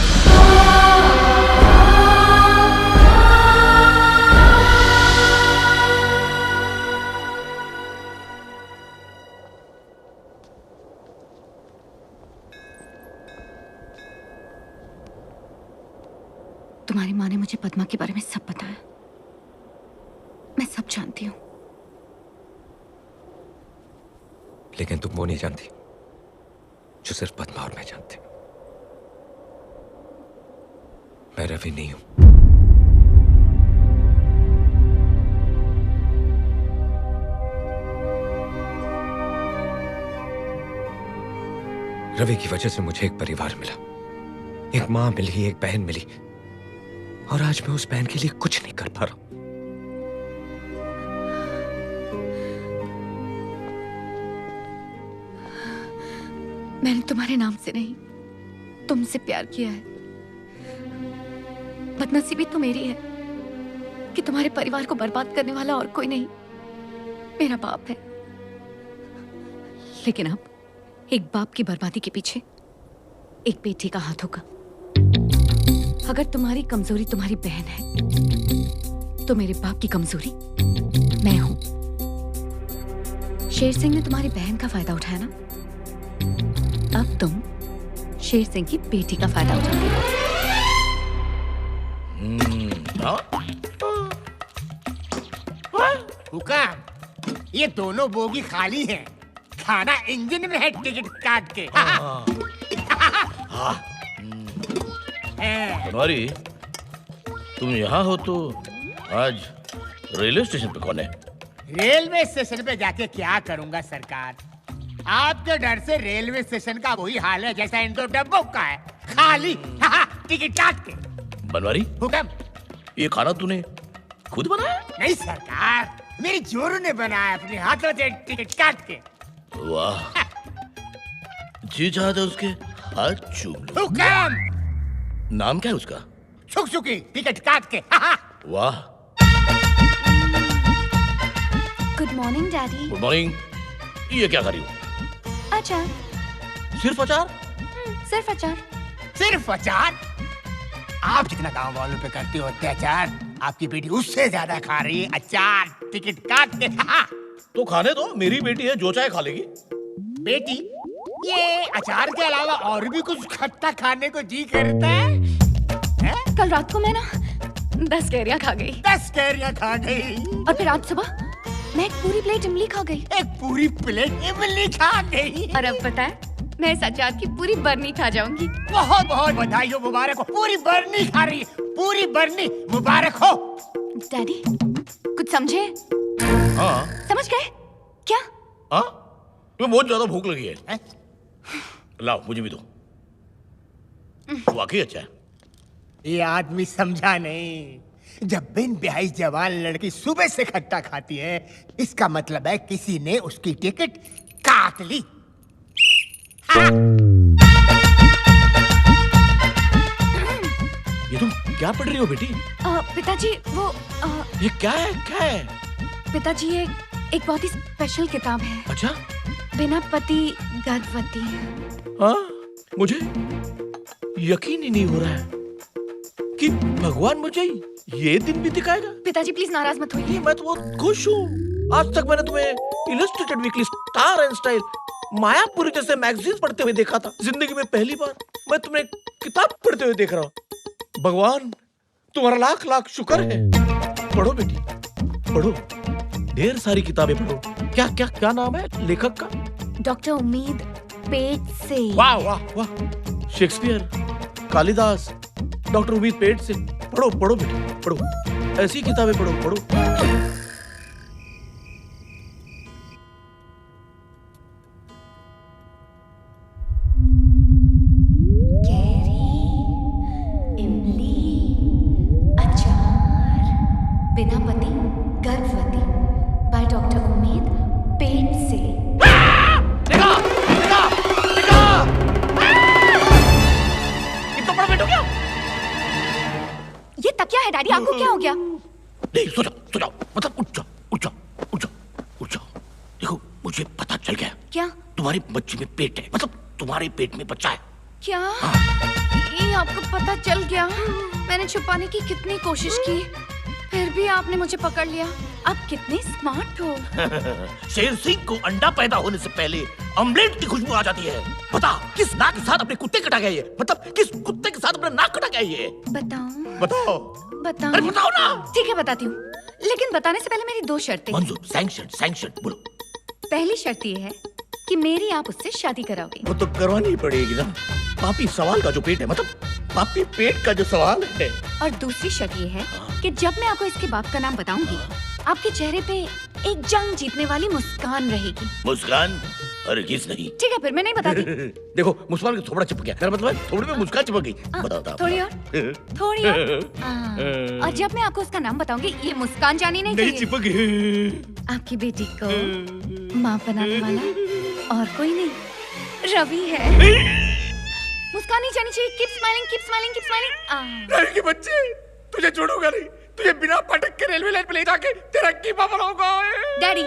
तुम्हारी माँ ने मुझे पद्मा के बारे में सब बताया, मैं सब जानती हूँ। लेकिन तुम वो नहीं जानती जो सिर्फ पद्मा और मैं जानते। मैं रवि नहीं हूं। रवि की वजह से मुझे एक परिवार मिला, एक मां मिली, एक बहन मिली, और आज मैं उस बहन के लिए कुछ नहीं कर पा रहा हूं। मैंने तुम्हारे नाम से नहीं, तुमसे प्यार किया है। बदनसीबी तो मेरी है कि तुम्हारे परिवार को बर्बाद करने वाला और कोई नहीं, मेरा बाप है। लेकिन अब एक बाप की बर्बादी के पीछे एक बेटी का हाथ होगा। अगर तुम्हारी कमजोरी तुम्हारी बहन है, तो मेरे बाप की कमजोरी मैं हूं। शेर सिंह ने तुम्हारी बहन का फायदा उठाया ना, अब तुम शेर सिंह की बेटी का फायदा उठाओगे। हुक्म, ये दोनों बोगी खाली हैं। खाना इंजन में है, टिकट काट के। बनवारी, तुम यहाँ हो तो आज रेलवे स्टेशन पे कौन है? रेलवे स्टेशन पे जाके क्या करूंगा सरकार? आपके डर से रेलवे स्टेशन का वही हाल है जैसा इन दो डब्बों का है, खाली। टिकट काट के। बनवारी, हुक्म, ये खाना तूने खुद बनाया? नहीं सरकार, मेरी जोरू ने बनाया अपने हाथों से, टिकट काट के। वाह, जी चाहता उसके हाथ चूम लो। हुक्म, नाम क्या है उसका? सुकी, टिकट काट के। वाह। Good morning daddy. Good morning. ये क्या कर रही हो? अचार। सिर्फ अचार? सिर्फ अचार। सिर्फ अचार? आप जितना गांव वालों पे करते हो अत्याचार, आपकी बेटी उससे ज्यादा खा रही है अचार। टिकट काट के। तो खाने दो, मेरी बेटी है, जो चाहे खा लेगी। बेटी, ये अचार के अलावा और भी कुछ खट्टा खाने को जी करता है? कल रात को मैं ना 10 कैरियां खा गई। 10 कैरियां खा गई? और फिर आज सुबह मैं एक पूरी प्लेट इमली खा गई। एक पूरी प्लेट इमली खा गई? और अब पता है, मैं इस अचार की पूरी बरनी खा जाऊंगी। बहुत बहुत बधाई हो, मुबारक हो। पूरी बरनी खा रही है, पूरी बरनी, मुबारक हो। डैडी, कुछ समझे? हाँ। समझ गए क्या? हाँ, तुम्हें बहुत ज्यादा भूख लगी है? लाओ, मुझे भी दो। वाकई अच्छा है। ये आदमी समझा नहीं। जब बिन ब्याही जवान लड़की सुबह से खट्टा खाती है, इसका मतलब है किसी ने उसकी टिकट काट ली। ये तुम क्या पढ़ रही हो बेटी? पिताजी, वो ये क्या है? क्या है? पिताजी, ये एक बहुत ही स्पेशल किताब है। अच्छा? बिना पति गर्भवती। हाँ, मुझे यकीन ही नहीं हो रहा है कि भगवान मुझे ये दिन भी दिखाएगा। पिताजी प्लीज नाराज मत होइए। मैं तो बहुत खुश हूँ। आज तक मैंने तुम्हें illustrated weekly, star and style, Mayapuri जैसे मैगजीन पढ़ते हुए देखा था। जिंदगी में पहली बार मैं तुम्हें किताब पढ़ते हुए देख रहा हूँ। भगवान, तुम्हारा लाख लाख शुक्र है। पढ़ो बेटी, पढ़ो, ढेर सारी किताबें पढ़ो। क्या क्या क्या नाम है लेखक का? डॉक्टर उम्मीद पेट से। वाह वाह वाह, शेक्सपियर, कालिदास, डॉक्टर उम्मीद पेट से। पढ़ो पढ़ो बेटी, पढ़ो, ऐसी किताबें पढ़ो, पढ़ो। बिना पति गर्भवती बाय डॉक्टर उम्मीद पेट से। इतना बड़ा पेट हो गया? ये तकिया है डैडी, आपको क्या हो गया? नहीं, सो जाओ, मतलब उठ जाओ। देखो, मुझे पता चल गया। क्या? तुम्हारी बच्ची में पेट है, मतलब तुम्हारे पेट में बच्चा है। क्या? ये आपको पता चल गया? मैंने छुपाने की कितनी कोशिश की, फिर भी आपने मुझे पकड़ लिया। आप कितने स्मार्ट हो। शेर सिंह को अंडा पैदा होने से पहले ऑमलेट की खुशबू आ जाती है। बता, किस नाक के साथ अपने कुत्ते कटा गया ये? मतलब किस कुत्ते के साथ अपना नाक कटा गया ये? बताओ। अरे बताओ ना। ठीक है, बताती हूँ, लेकिन बताने से पहले मेरी 2 शर्तें। मंजूर, सैंक्शन बोलो। पहली शर्त ये है कि मेरी आप उससे शादी कराओगे। वो तो करवानी ही पड़ेगी ना। पापी सवाल का जो पेट है, मतलब पापी पेट का जो सवाल है। और दूसरी शर्त ये है कि जब मैं आपको इसके बाप का नाम बताऊंगी, आपके चेहरे पे एक जंग जीतने वाली मुस्कान रहेगी। मुस्कान? अरे किस नहीं। ठीक है, फिर मैं नहीं बताती। देखो मुस्कान का थोबड़ा चिपक गया, मतलब थोड़ी में मुस्कान चिपक गई। बताओ। थोड़ी और, थोड़ी और। और जब मैं आपको उसका नाम बताऊंगी, ये मुस्कान जानी नहीं चाहिए। चिपक गई। आपकी बेटी को माँ बनाने वाला और कोई नहीं, रवि है। मुस्कान नहीं जानी चाहिए। Keep smiling, keep smiling, keep smiling. Ravi के बच्चे, तुझे छोड़ूंगा नहीं। तुझे बिना पटक के रेलवे लाइन पे ले जाके तेरा कीमा बनाऊंगा। डैडी,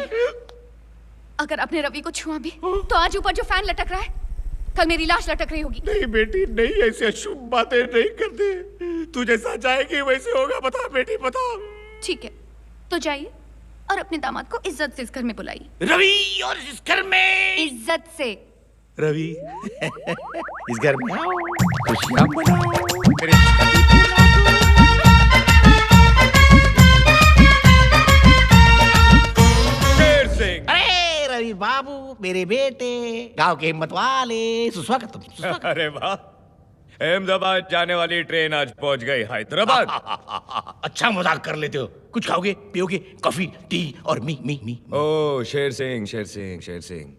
अगर आपने रवि को छुआ भी तो आज ऊपर जो फैन लटक रहा है, कल मेरी लाश लटक रही होगी। नहीं बेटी, नहीं, ऐसी अशुभ बातें नहीं करते। तू जैसा चाहेगी वैसे होगा। बता बेटी, बता। ठीक है, तो जाइए और अपने दामाद को इज्जत से इस घर में बुलाइए। रवि, और इस घर में इज्जत से। रवि, इस घर में आओ, खुशियां मनाओ, मेरे अरे रवि बाबू, मेरे बेटे, गांव के हिम्मत वाले, सुस्वागतम, सुस्वागतम। अरे वाह, अहमदाबाद जाने वाली ट्रेन आज पहुंच गई हैदराबाद। अच्छा मजाक कर लेते हो। कुछ खाओगे, पियोगे? कॉफी, टी और मी। ओ शेर सिंह, शेर सिंह, शेर सिंह,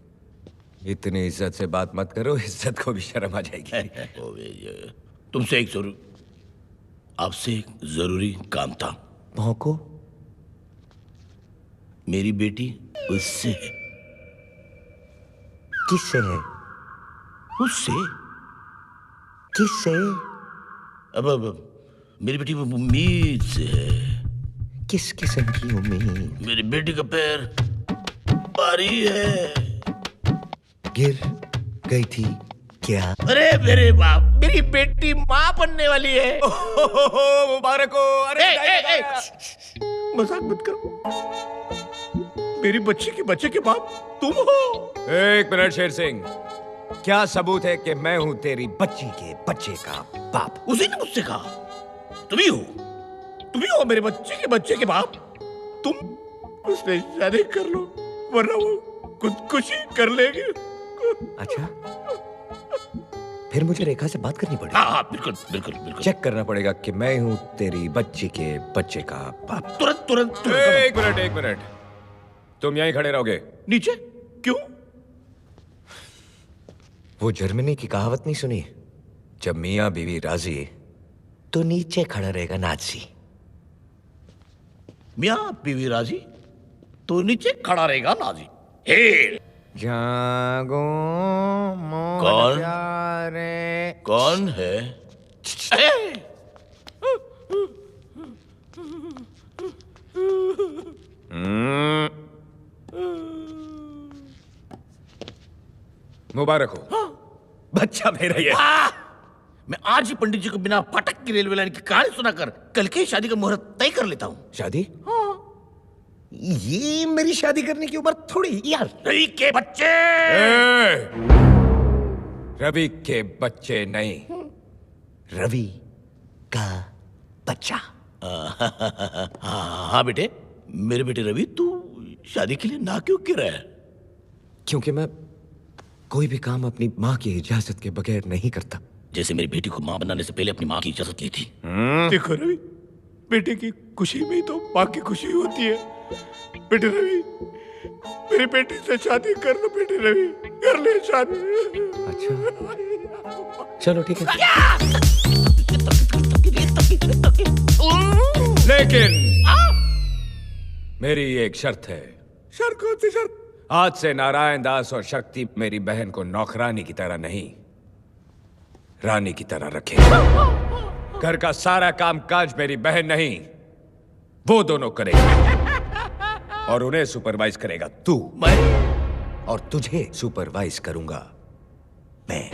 इतनी इज्जत से बात मत करो, इज्जत को भी शर्म आ जाएगी। तुमसे आपसे एक जरूरी काम था। भौंको। मेरी बेटी उससे है। किससे है? उससे। किससे? अब मेरी बेटी उम्मीद से है। किस किस्म की उम्मीद? मेरी बेटी का पैर भारी है। गिर गई थी क्या? अरे मेरे बाप, मेरी बेटी माँ बनने वाली है। मुबारक हो। अरे मजाक मत करो। मेरी बच्ची के बच्चे के बाप तुम हो। एक मिनट शेर सिंह, क्या सबूत है कि मैं हूं तेरी बच्ची के बच्चे का बाप? उसी ने मुझसे कहा तुम ही हो मेरे बच्चे के बाप। तुम उससे शादी कर लो, वरना वो खुदकुशी कर लेगी। अच्छा, फिर मुझे रेखा से बात करनी पड़ेगी। हाँ, बिल्कुल। चेक करना पड़ेगा कि मैं हूं तेरी बच्ची के बच्चे का बाप। तुरंत। एक मिनट, तुम यहीं खड़े रहोगे। नीचे? क्यों? वो जर्मनी की कहावत नहीं सुनी? जब मियाँ बीवी राजी तो नीचे खड़ा रहेगा नाजी। मियाँ बीवी राजी तो नीचे खड़ा रहेगा नाजी। हे जागो कौन? प्यारे। कौन है? मुबारक हो। बच्चा मेरा ये। मैं आज ही पंडित जी को बिना फाटक की रेलवे लाइन की कहानी सुनाकर कल की शादी का मुहूर्त तय कर लेता हूँ। शादी? ये मेरी शादी करने की उम्र थोड़ी यार। रवि के बच्चे। रवि के बच्चे नहीं, रवि का बच्चा। हाँ बेटे, मेरे बेटे रवि, तू शादी के लिए ना क्यों कह रहा है? क्योंकि मैं कोई भी काम अपनी माँ की इजाजत के बगैर नहीं करता। जैसे मेरी बेटी को माँ बनाने से पहले अपनी माँ की इजाजत ली थी। देखो रवि, बेटे की खुशी में तो माँ की खुशी होती है। बेटे रवि, मेरी बेटी से शादी कर लो। बेटे रवि, कर ले शादी। अच्छा, चलो ठीक है। लेकिन मेरी एक शर्त है। शर्त? कौन सी शर्त? आज से नारायण दास और शक्ति मेरी बहन को नौकरानी की तरह नहीं, रानी की तरह रखे। घर का सारा काम काज मेरी बहन नहीं, वो दोनों करेंगे, और उन्हें सुपरवाइज करेगा तू। मैं? और तुझे सुपरवाइज करूंगा मैं।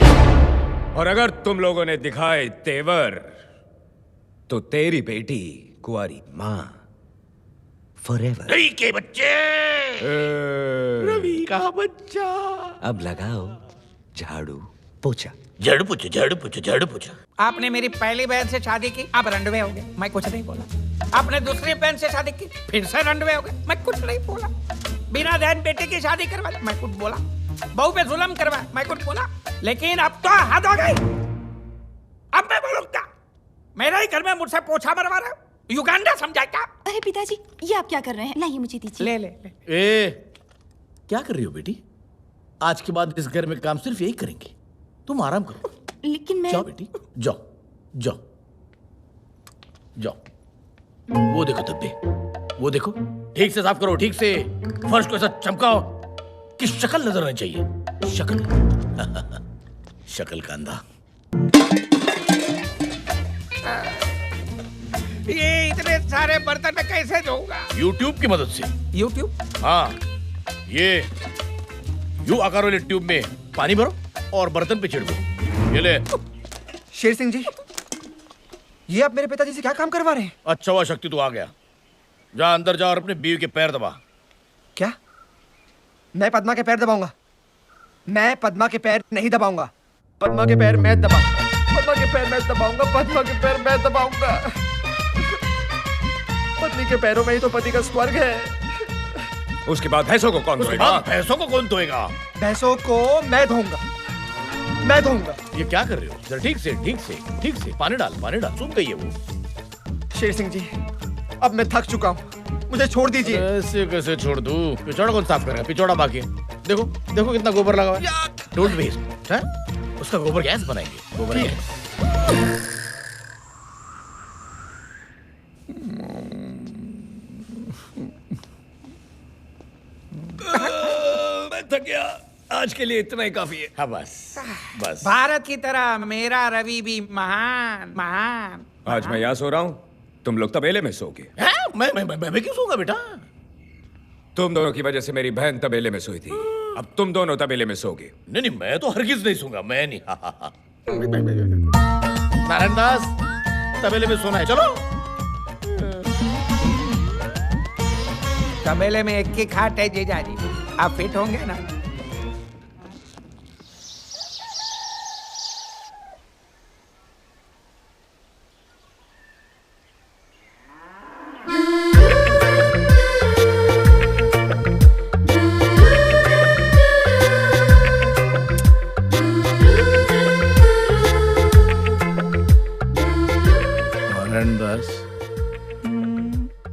और अगर तुम लोगों ने दिखाए तेवर, तो तेरी बेटी कुंवारी मां फॉरएवर। रवि के बच्चे। रवि का बच्चा। अब लगाओ झाड़ू पोछा। झाड़ू पोछा। आपने मेरी पहली बहन से शादी की, आप रंडवे हो गए, मैं कुछ नहीं बोला। आपने दूसरी बहन से शादी की, फिर से रंडवे हो गए, मैं कुछ नहीं बोला। बिना बहन बेटे की शादी करवा दी, मैं कुछ बोला। बहू पे जुल्म करवा, मैं कुछ बोला? लेकिन अब तो हद हो गई। अब मैं बोलूंगा, मेरे ही घर में मुझसे पोछा मरवा रहा हूँ। युगांडा समझा क्या? अरे पिताजी, ये आप क्या कर रहे हैं? लाइए मुझे दीजिए। ले ले। क्या कर रही हो बेटी? आज के बाद इस घर में काम सिर्फ यही करेंगे। तुम आराम करो। लेकिन मैं... जाओ बेटी, जाओ जाओ जाओ। वो देखो धब्बे, वो देखो। ठीक से साफ करो, ठीक से। फर्श को ऐसा चमकाओ कि शक्ल नजर आनी चाहिए। शक्ल शक्ल का अंधा। ये इतने सारे बर्तन में कैसे धोऊंगा? YouTube की मदद से। YouTube? हाँ, ये यू आकार वाले ट्यूब में पानी भरो और बर्तन पे छिड़को। ये ले। शेर सिंह जी, ये आप मेरे पिताजी से क्या काम करवा रहे हैं? अच्छा हुआ शक्ति तू आ गया। जा अंदर जा और अपने बीवी के पैर दबा। क्या? मैं पद्मा के पैर दबाऊंगा? मैं पद्मा के पैर नहीं दबाऊंगा। पद्मा के पैर मैं दबाऊंगा। पद्मा के पैर मैं दबाऊंगा। पद्मा के पैर मैं दबाऊंगा। पत्नी के पैरों में ही तो पति का स्वर्ग है। उसके बाद भैंसों को कौन धोएगा? भैंसों को कौन धोएगा? भैंसों को मैं धोऊंगा। मैं धोऊंगा। ये क्या कर रहे हो? जरा ठीक से, ठीक से, ठीक से। पानी डाल, पानी डाल। सूख गई है वो। शेर सिंह जी, अब मैं थक चुका हूँ, मुझे छोड़ दीजिए। ऐसे कैसे छोड़ दूं? पिछोड़ा कौन साफ करेगा? पिछोड़ा बाकी है। देखो, देखो कितना गोबर लगा हुआ है। Don't waste. हैं? उसका गोबर गैस बनाएंगे। गोबर गैस। मैं थक गया। आज के लिए इतना ही काफी है। हाँ बस, बस। भारत की तरह मेरा रवि भी महान महान। आज मैं यहाँ सो रहा हूँ, तुम लोग तबेले में सोगे। मैं क्यों सोऊंगा बेटा? तुम दोनों की वजह से मेरी बहन तबेले में सोई थी। अब तुम दोनों तबेले में सोगे। नहीं नहीं, मैं तो हरगिज नहीं सोऊंगा। मैं नहीं। नारायण दास, तबेले में सोना है। चलो। तबेले में एक की खाट है जीजाजी। आप फिट होंगे ना?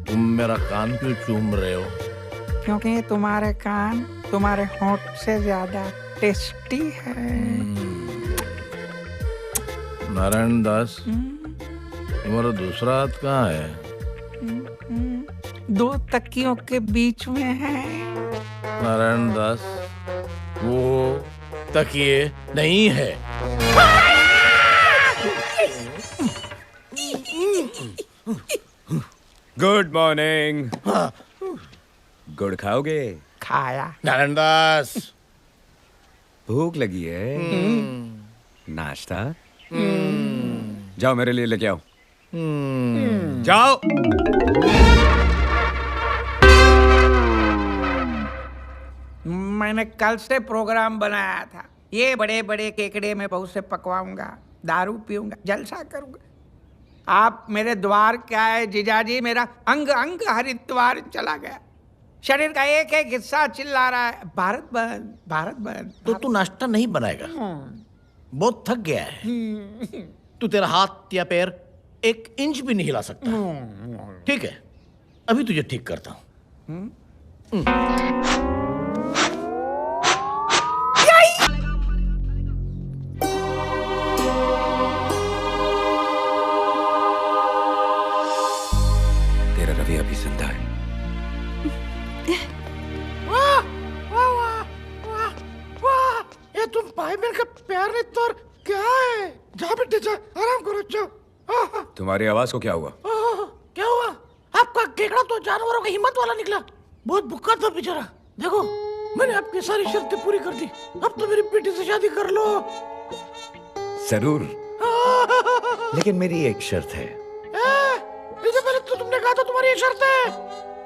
तुम मेरा कान क्यों चूम रहे हो? क्योंकि तुम्हारे कान तुम्हारे होंठ से ज्यादा टेस्टी है। नारायण दास, तुम्हारा दूसरा हाथ कहाँ है? दो तकियों के बीच में है। नारायण दास, वो तकिए नहीं है। Good morning. गुड़ खाओगे? खाया। नारायण दास, भूख लगी है? नाश्ता? जाओ मेरे लिए लेके आओ। जाओ। मैंने कल से प्रोग्राम बनाया था। ये बड़े बड़े केकड़े में बहू से पकवाऊंगा, दारू पीऊंगा, जलसा करूंगा। आप मेरे द्वार क्या है जीजाजी? मेरा अंग अंग हरिद्वार चला गया। शरीर का एक एक हिस्सा चिल्ला रहा है, भारत बंद, भारत बंद। तो तू नाश्ता नहीं बनाएगा? बहुत थक गया है। तू तेरा हाथ या पैर एक इंच भी नहीं हिला सकता। ठीक है, अभी तुझे ठीक करता हूं। तेरा रवि अभी जिंदा है। वाह वाह वाह वाह वाह, ये तुम भाई बहन का प्यार नहीं तो और क्या है? जा बेटे जा, आराम करो। जाओ। तुम्हारी आवाज को क्या हुआ? क्या हुआ? आपका केकड़ा तो जानवरों की हिम्मत वाला निकला। बहुत भूखा था बेचारा। देखो, मैंने आपकी सारी शर्तें पूरी कर दी। अब तो मेरी बेटी से शादी कर लो। जरूर, लेकिन मेरी एक शर्त है। इससे पहले तो तुमने कहा था तुम्हारी एक शर्त है।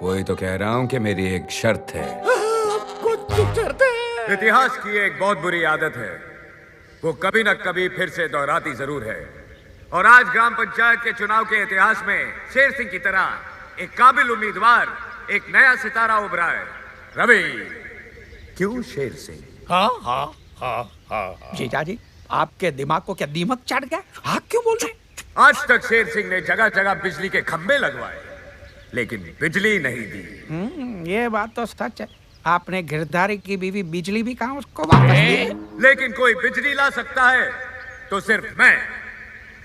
वही तो कह रहा हूँ कि मेरी एक शर्त है। कुछ शर्त है। इतिहास की एक बहुत बुरी आदत है, वो कभी न कभी फिर से दोहराती जरूर है। और आज ग्राम पंचायत के चुनाव के इतिहास में शेर सिंह की तरह एक काबिल उम्मीदवार, एक नया सितारा उभरा है। रवि। क्यों शेर सिंह? हाँ हाँ हाँ हाँ। जीजा जी, आपके दिमाग को क्या दीमक चढ़ गया? आप क्यों बोल रहे? आज तक शेर सिंह ने जगह जगह बिजली के खंभे लगवाए, लेकिन बिजली नहीं दी। ये बात तो सच है। आपने गिरधारी की बीवी बिजली भी कहा उसको वापस दी। लेकिन कोई बिजली ला सकता है तो सिर्फ मैं।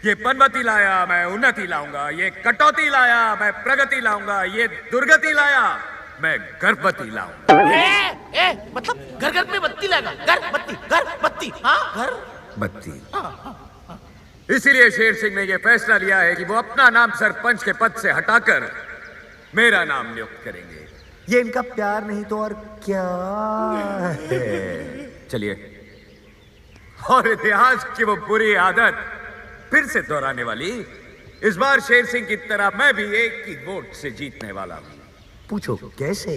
ये पनवती लाया, मैं उन्नति लाऊंगा। ये कटौती लाया, मैं प्रगति लाऊंगा। ये दुर्गति लाया, मैं गर्भवती लाऊंगा। मतलब घर घर में बत्ती लाएगा। घर बत्ती, हाँ घर बत्ती। इसीलिए शेर सिंह ने यह फैसला लिया है कि वो अपना नाम सरपंच के पद से हटाकर मेरा नाम नियुक्त करेंगे। ये इनका प्यार नहीं तो और क्या है? चलिए, और इतिहास की वो बुरी आदत फिर से दोहराने वाली। इस बार शेर सिंह की तरह मैं भी एक ही वोट से जीतने वाला हूं। पूछो कैसे?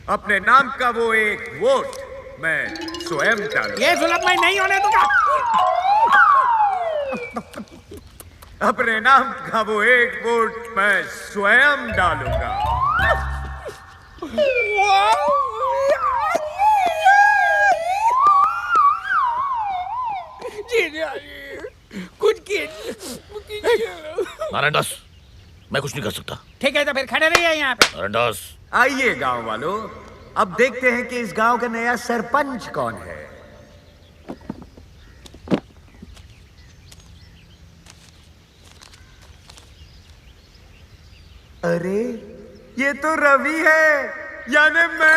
अपने नाम का वो एक वोट मैं स्वयं डालूंगा। ये जुल्म मैं नहीं होने दूंगा। अपने नाम का वो एक वोट मैं स्वयं डालूंगा। कुछ नारायणदास, मैं कुछ नहीं कर सकता। ठीक है, तो फिर खड़े रहिए यहाँ पे। नारायणदास, आइए गांव वालों, अब देखते हैं कि इस गांव का नया सरपंच कौन है। अरे ये तो रवि है, यानी मैं।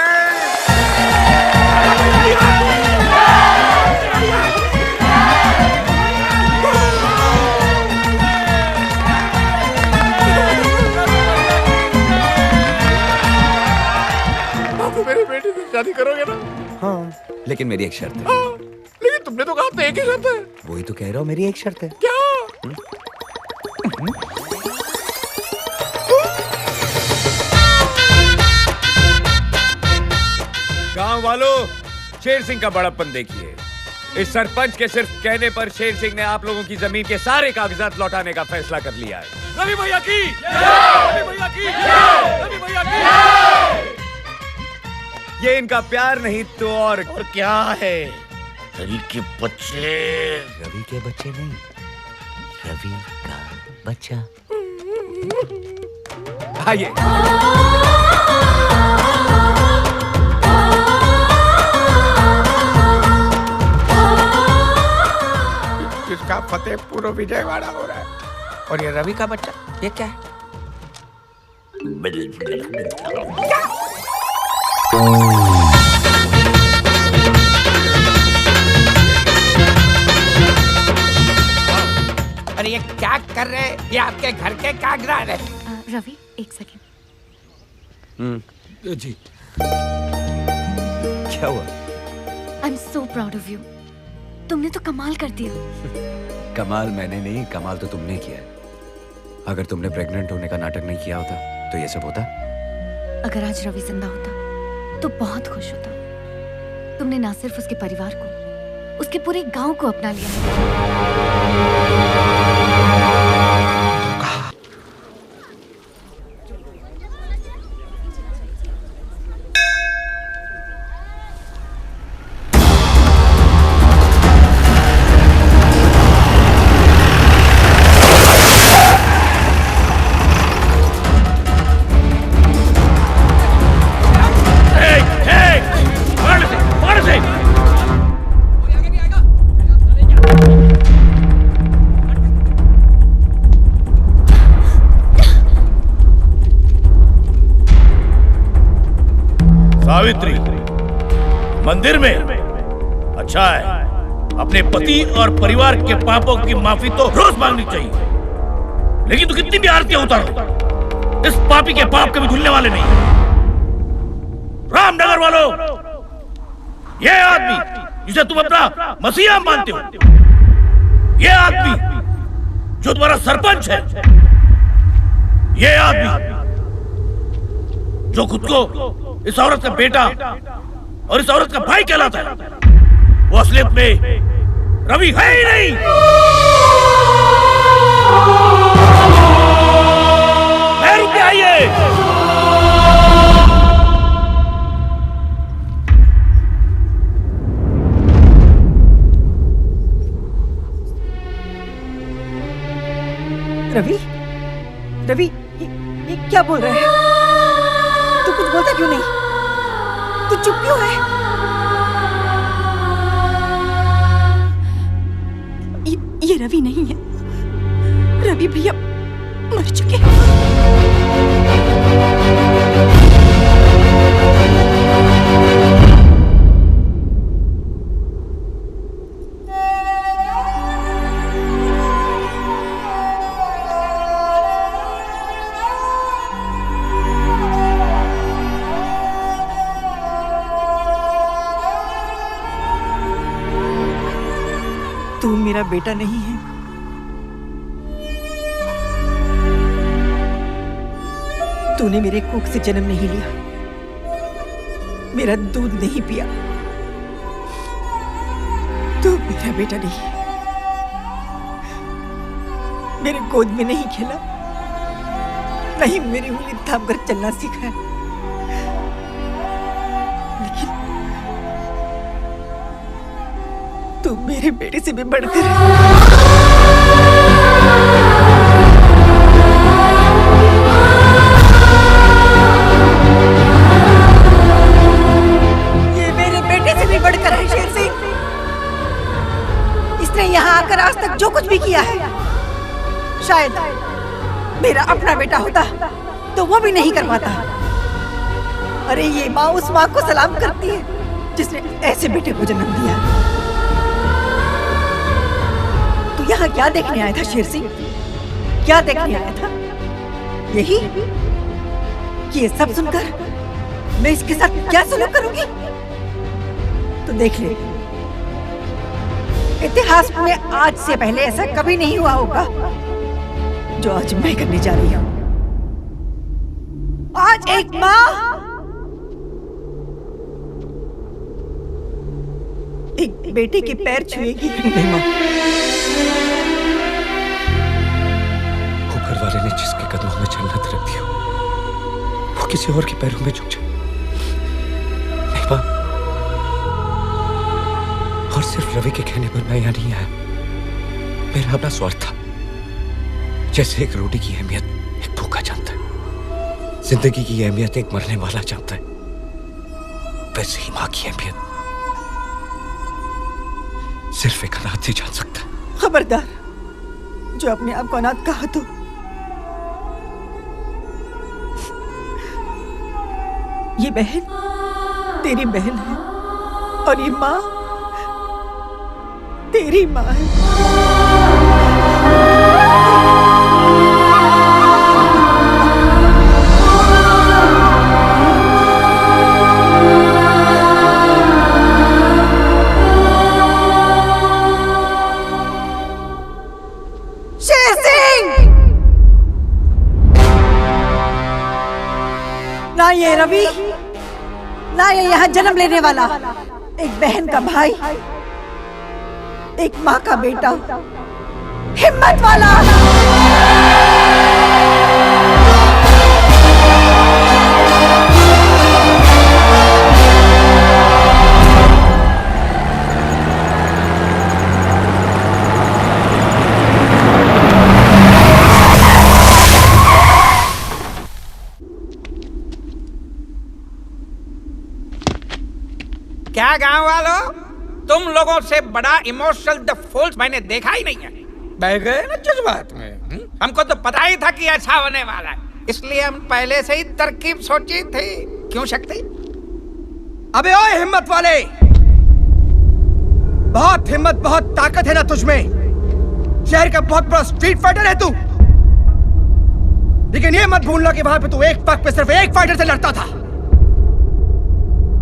बाबू, मेरी बेटी से शादी करोगे ना? हाँ, लेकिन मेरी एक शर्त है। हाँ, लेकिन तुमने तो कहा था एक ही शर्त है। वही तो कह रहा हूँ, मेरी एक शर्त है। क्या? गांव वालों, शेर सिंह का बड़प्पन देखिए। इस सरपंच के सिर्फ कहने पर शेर सिंह ने आप लोगों की जमीन के सारे कागजात लौटाने का फैसला कर लिया है। रवि भैया की, रवि भैया की, रवि भैया की। ये इनका प्यार नहीं तो और क्या है? रवि के बच्चे। रवि के बच्चे नहीं, रवि का बच्चा। आइए। इसका फतेहपुर विजयवाड़ा हो रहा है, और ये रवि का बच्चा, ये क्या है? अरे ये क्या कर रहे हैं? ये आपके घर के कागजात है। रवि, एक सेकेंड। जी। क्या हुआ? I am so proud of you. तुमने तो कमाल कर दिया। कमाल मैंने नहीं, कमाल तो तुमने किया है। अगर तुमने प्रेग्नेंट होने का नाटक नहीं किया होता तो ये सब होता। अगर आज रवि जिंदा होता तो बहुत खुश होता। तुमने ना सिर्फ उसके परिवार को, उसके पूरे गांव को अपना लिया। सावित्री, मंदिर में? अच्छा है, अपने पति और परिवार के पापों की माफी तो रोज मांगनी चाहिए, लेकिन तू कितनी भी आरतियां उतार, इस पापी के पाप कभी धुलने वाले नहीं। रामनगर वालों, ये आदमी जिसे तुम अपना मसीहा मानते हो, ये आदमी जो तुम्हारा सरपंच है, ये आदमी जो खुद को इस औरत का बेटा और इस औरत का भाई कहलाता है, वो असलियत में रवि है ही नहीं। रुक आइए। 1 रवि, रवि, ये क्या बोल रहा है? तू कुछ बोलता क्यों नहीं? तू चुप क्यों है? ये रवि नहीं है। रवि भैया मर चुके हैं। तू मेरा बेटा नहीं है। तूने मेरे कोख से जन्म नहीं लिया, मेरा दूध नहीं पिया। तू मेरा बेटा नहीं है। मेरे गोद में नहीं खेला, नहीं मेरी उंगली थाम कर चलना सीखा है। लेकिन तू मेरे बेटे से भी बढ़कर बढ़कर है शेर सिंह। इसने यहाँ आकर आज तक जो कुछ भी किया है, शायद मेरा अपना बेटा होता तो वो भी नहीं कर पाता। अरे ये माँ उस माँ को सलाम करती है जिसने ऐसे बेटे को जन्म दिया। तू यहाँ क्या देखने आया था शेर सिंह? क्या देखने आया था? यही कि ये सब सुनकर मैं इसके साथ क्या सलूक करूंगी? तो देख ले, इतिहास में आज से पहले ऐसा कभी नहीं हुआ होगा जो आज मैं करने जा रही हूं। आज एक माँ एक बेटे के पैर छुएगी। नहीं माँ, ऊपर वाले ने जिसके कदमों में चलना रख दिया वो किसी और के पैरों में झुक जाए। नहीं माँ, और सिर्फ रवि के कहने पर मैं यहाँ नहीं आया। मेरा अपना स्वार्थ था। जैसे एक रोटी की अहमियत एक भूखा जानता है, जिंदगी की अहमियत एक मरने वाला जानता है, वैसे ही माँ की अहमियत सिर्फ एक अनाथ ही जान सकता है। खबरदार, जो अपने आप को अनाथ कहा तो ये बहन तेरी बहन है और ये माँ तेरी माँ है। शेर सिंह! ना ये रवि, ना ये यहाँ जन्म लेने वाला, एक बहन का भाई, एक माँ का बेटा, हिम्मत वाला। क्या गांव वालों, तुम लोगों से बड़ा इमोशनल द फूल्स मैंने देखा ही नहीं है। बह गए ना जज्बात में। हमको तो पता ही था कि ऐसा होने वाला है, इसलिए हम पहले से ही तरकीब सोची थी। क्यों शक्ति? अबे ओए हिम्मत वाले, बहुत हिम्मत बहुत ताकत है ना तुझमें। शहर का बहुत बड़ा स्ट्रीट फाइटर है तू, लेकिन ये मत भूलना कि वहां पे तू एक पग पे सिर्फ एक फाइटर से लड़ता था।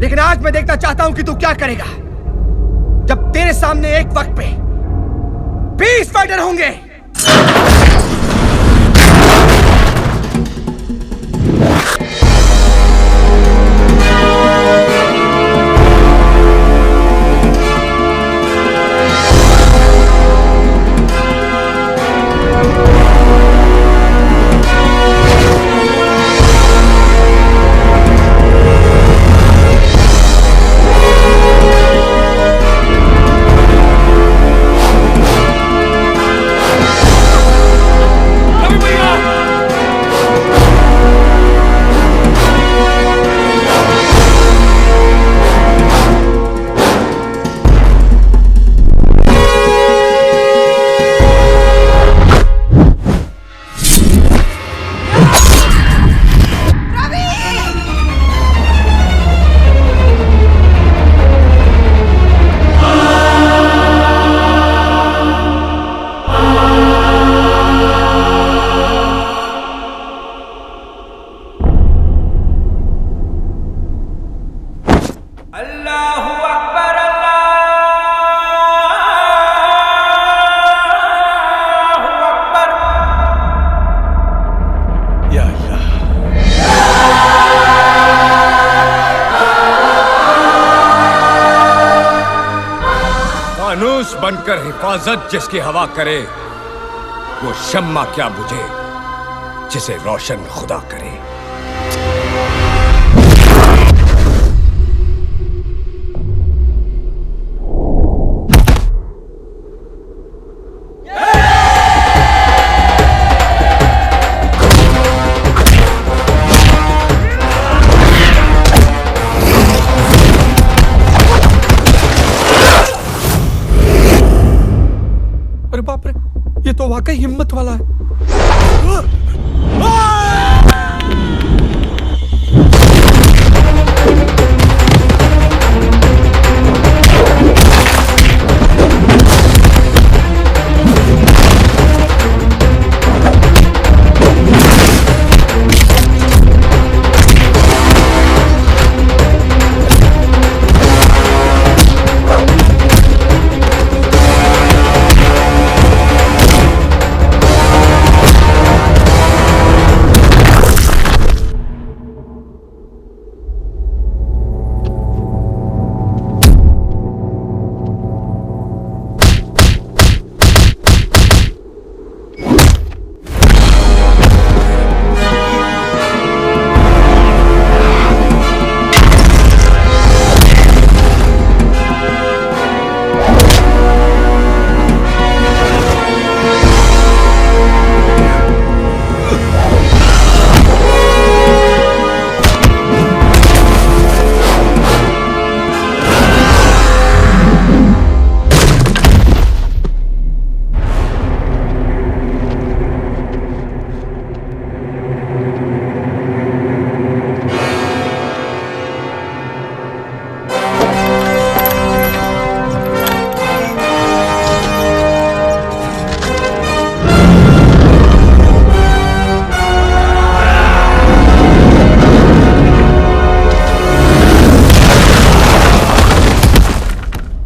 लेकिन आज मैं देखना चाहता हूं कि तू क्या करेगा जब तेरे सामने एक वक्त पे 20 फाइटर होंगे। फानूस बनकर हिफाजत जिसकी हवा करे, वो शम्मा क्या बुझे जिसे रोशन खुदा करे। अरे बाप रे, ये तो वाकई हिम्मत वाला है।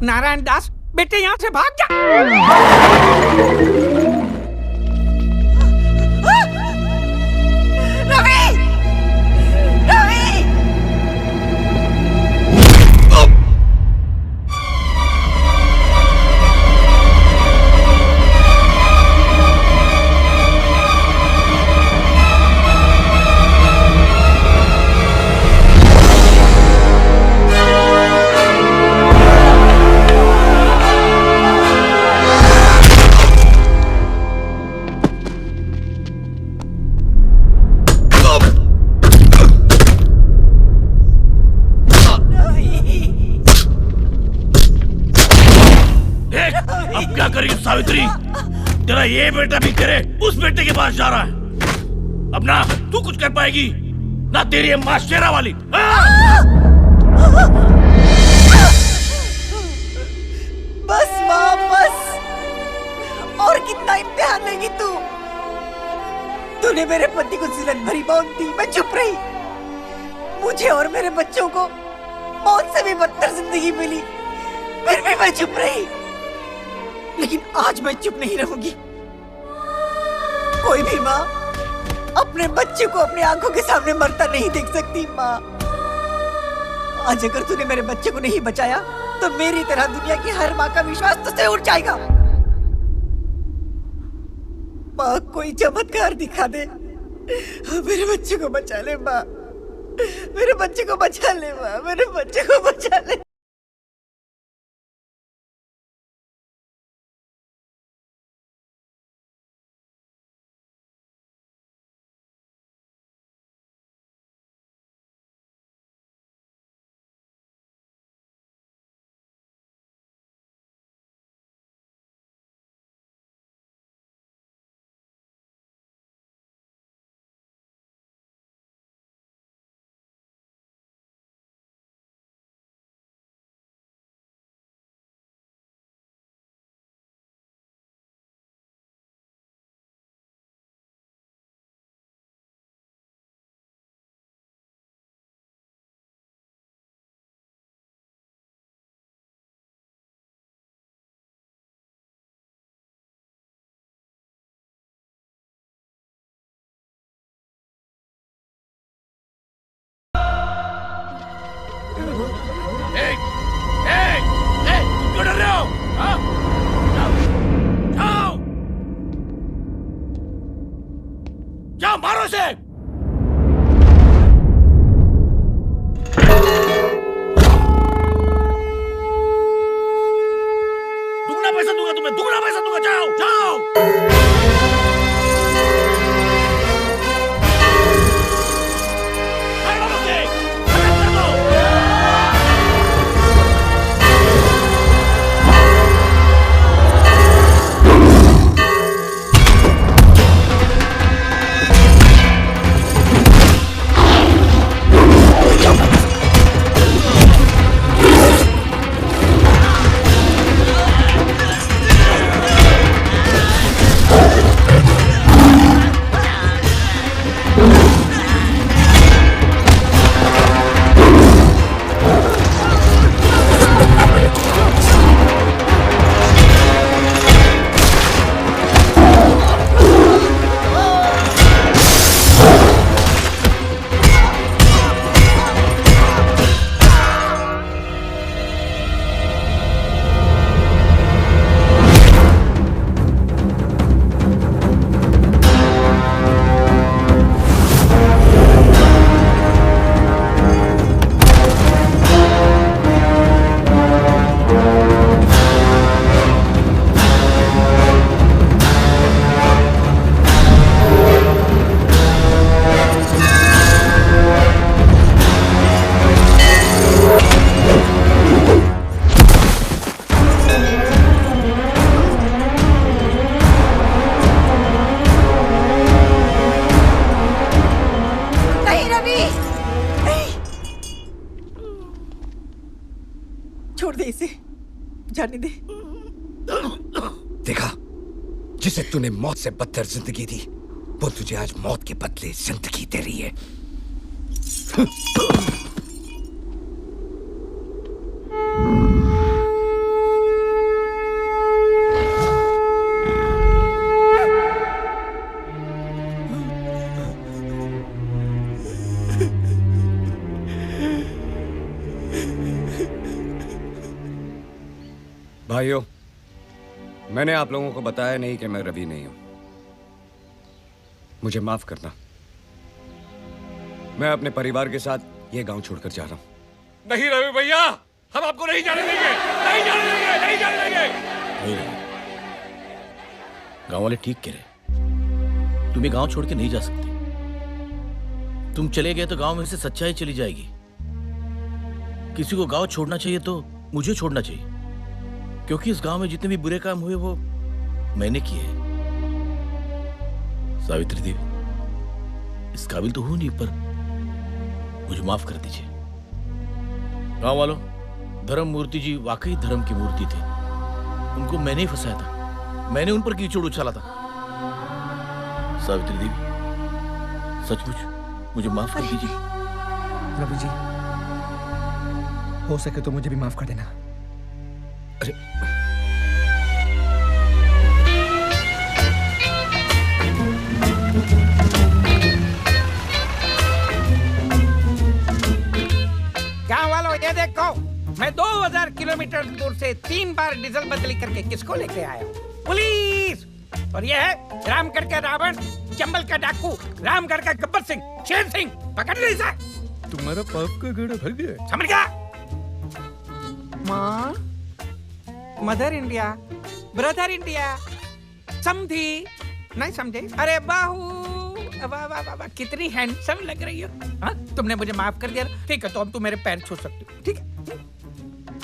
नारायण दास, बेटे यहाँ से भाग जा। रवि! रवि! अब क्या करी सावित्री? तेरा ये बेटा भी तेरे उस बेटे के पास जा रहा है। अब ना तू कुछ कर पाएगी ना तेरी ये माँ शेरा वाली। बस माँ बस, और कितना इम्तिहान लेगी तू? तूने मेरे पति को जिलन भरी मौत दी, मैं चुप रही। मुझे और मेरे बच्चों को मौत से भी बदतर जिंदगी मिली, फिर भी मैं चुप रही। लेकिन आज मैं चुप नहीं रहूंगी। कोई भी माँ अपने बच्चे को अपनी आंखों के सामने मरता नहीं देख सकती। माँ, आज अगर तूने मेरे बच्चे को नहीं बचाया तो मेरी तरह दुनिया की हर माँ का विश्वास तुझसे उठ जाएगा। माँ, कोई चमत्कार दिखा दे, मेरे बच्चे को बचा ले। माँ, मेरे बच्चे को बचा ले। माँ, मेरे बच्चे को बचा ले। पूरा पैसा दूंगा, जाओ जाओ। छोड़ दे इसे, जाने दे। देखा, जिसे तूने मौत से बदतर जिंदगी दी, वो तुझे आज मौत के बदले जिंदगी दे रही है। भाइयों, मैंने आप लोगों को बताया नहीं कि मैं रवि नहीं हूं। मुझे माफ करना। मैं अपने परिवार के साथ ये गांव छोड़कर जा रहा हूं। नहीं रवि भैया, हम आपको नहीं जाने देंगे, नहीं जाने देंगे, नहीं जाने देंगे। नहीं, गांव वाले ठीक कह रहे। तुम ये गांव छोड़ के नहीं जा सकते। तुम चले गए तो गांव में से सच्चाई चली जाएगी। किसी को गांव छोड़ना चाहिए तो मुझे छोड़ना चाहिए, क्योंकि इस गांव में जितने भी बुरे काम हुए वो मैंने किए हैं। सावित्री देवी, इस काबिल तो हूं नहीं, पर मुझे माफ कर दीजिए। गांव वालों, धर्म मूर्ति जी वाकई धर्म की मूर्ति थे। उनको मैंने ही फंसाया था, मैंने उन पर कीचड़ उछाला था। सावित्री देवी, सचमुच मुझे माफ कर दीजिए। रवि जी, हो सके तो मुझे भी माफ कर देना। अरे गाँव वालों, ये देखो, मैं 2000 किलोमीटर दूर से 3 बार डीजल बदली करके किसको लेके आया हूँ? पुलिस। और ये है रामगढ़ का रावण, चंबल का डाकू, रामगढ़ का गब्बर सिंह, शेर सिंह। पकड़ ली इसे। तुम्हारा पाप का घड़ा भर गया। समझ गया? माँ, मदर इंडिया, ब्रदर इंडिया, समझी? नहीं समझे? अरे बाहू, वाह वाह वाह, कितनी हैंडसम लग रही हो। हाँ, तुमने मुझे माफ कर दिया। ठीक है, तो अब तुम मेरे पैर छू सकते हो। ठीक है?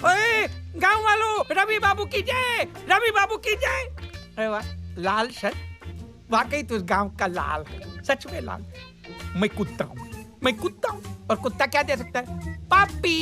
ओए, गांव वालों, रवि बाबू की जय, रवि बाबू की जय। अरे वाह, लाल शर्ट, वाकई तू इस गांव का लाल है, सच में लाल। मैं कुत्ता हूँ, मैं कुत्ता हूँ, और कुत्ता क्या दे सकता है? पापी।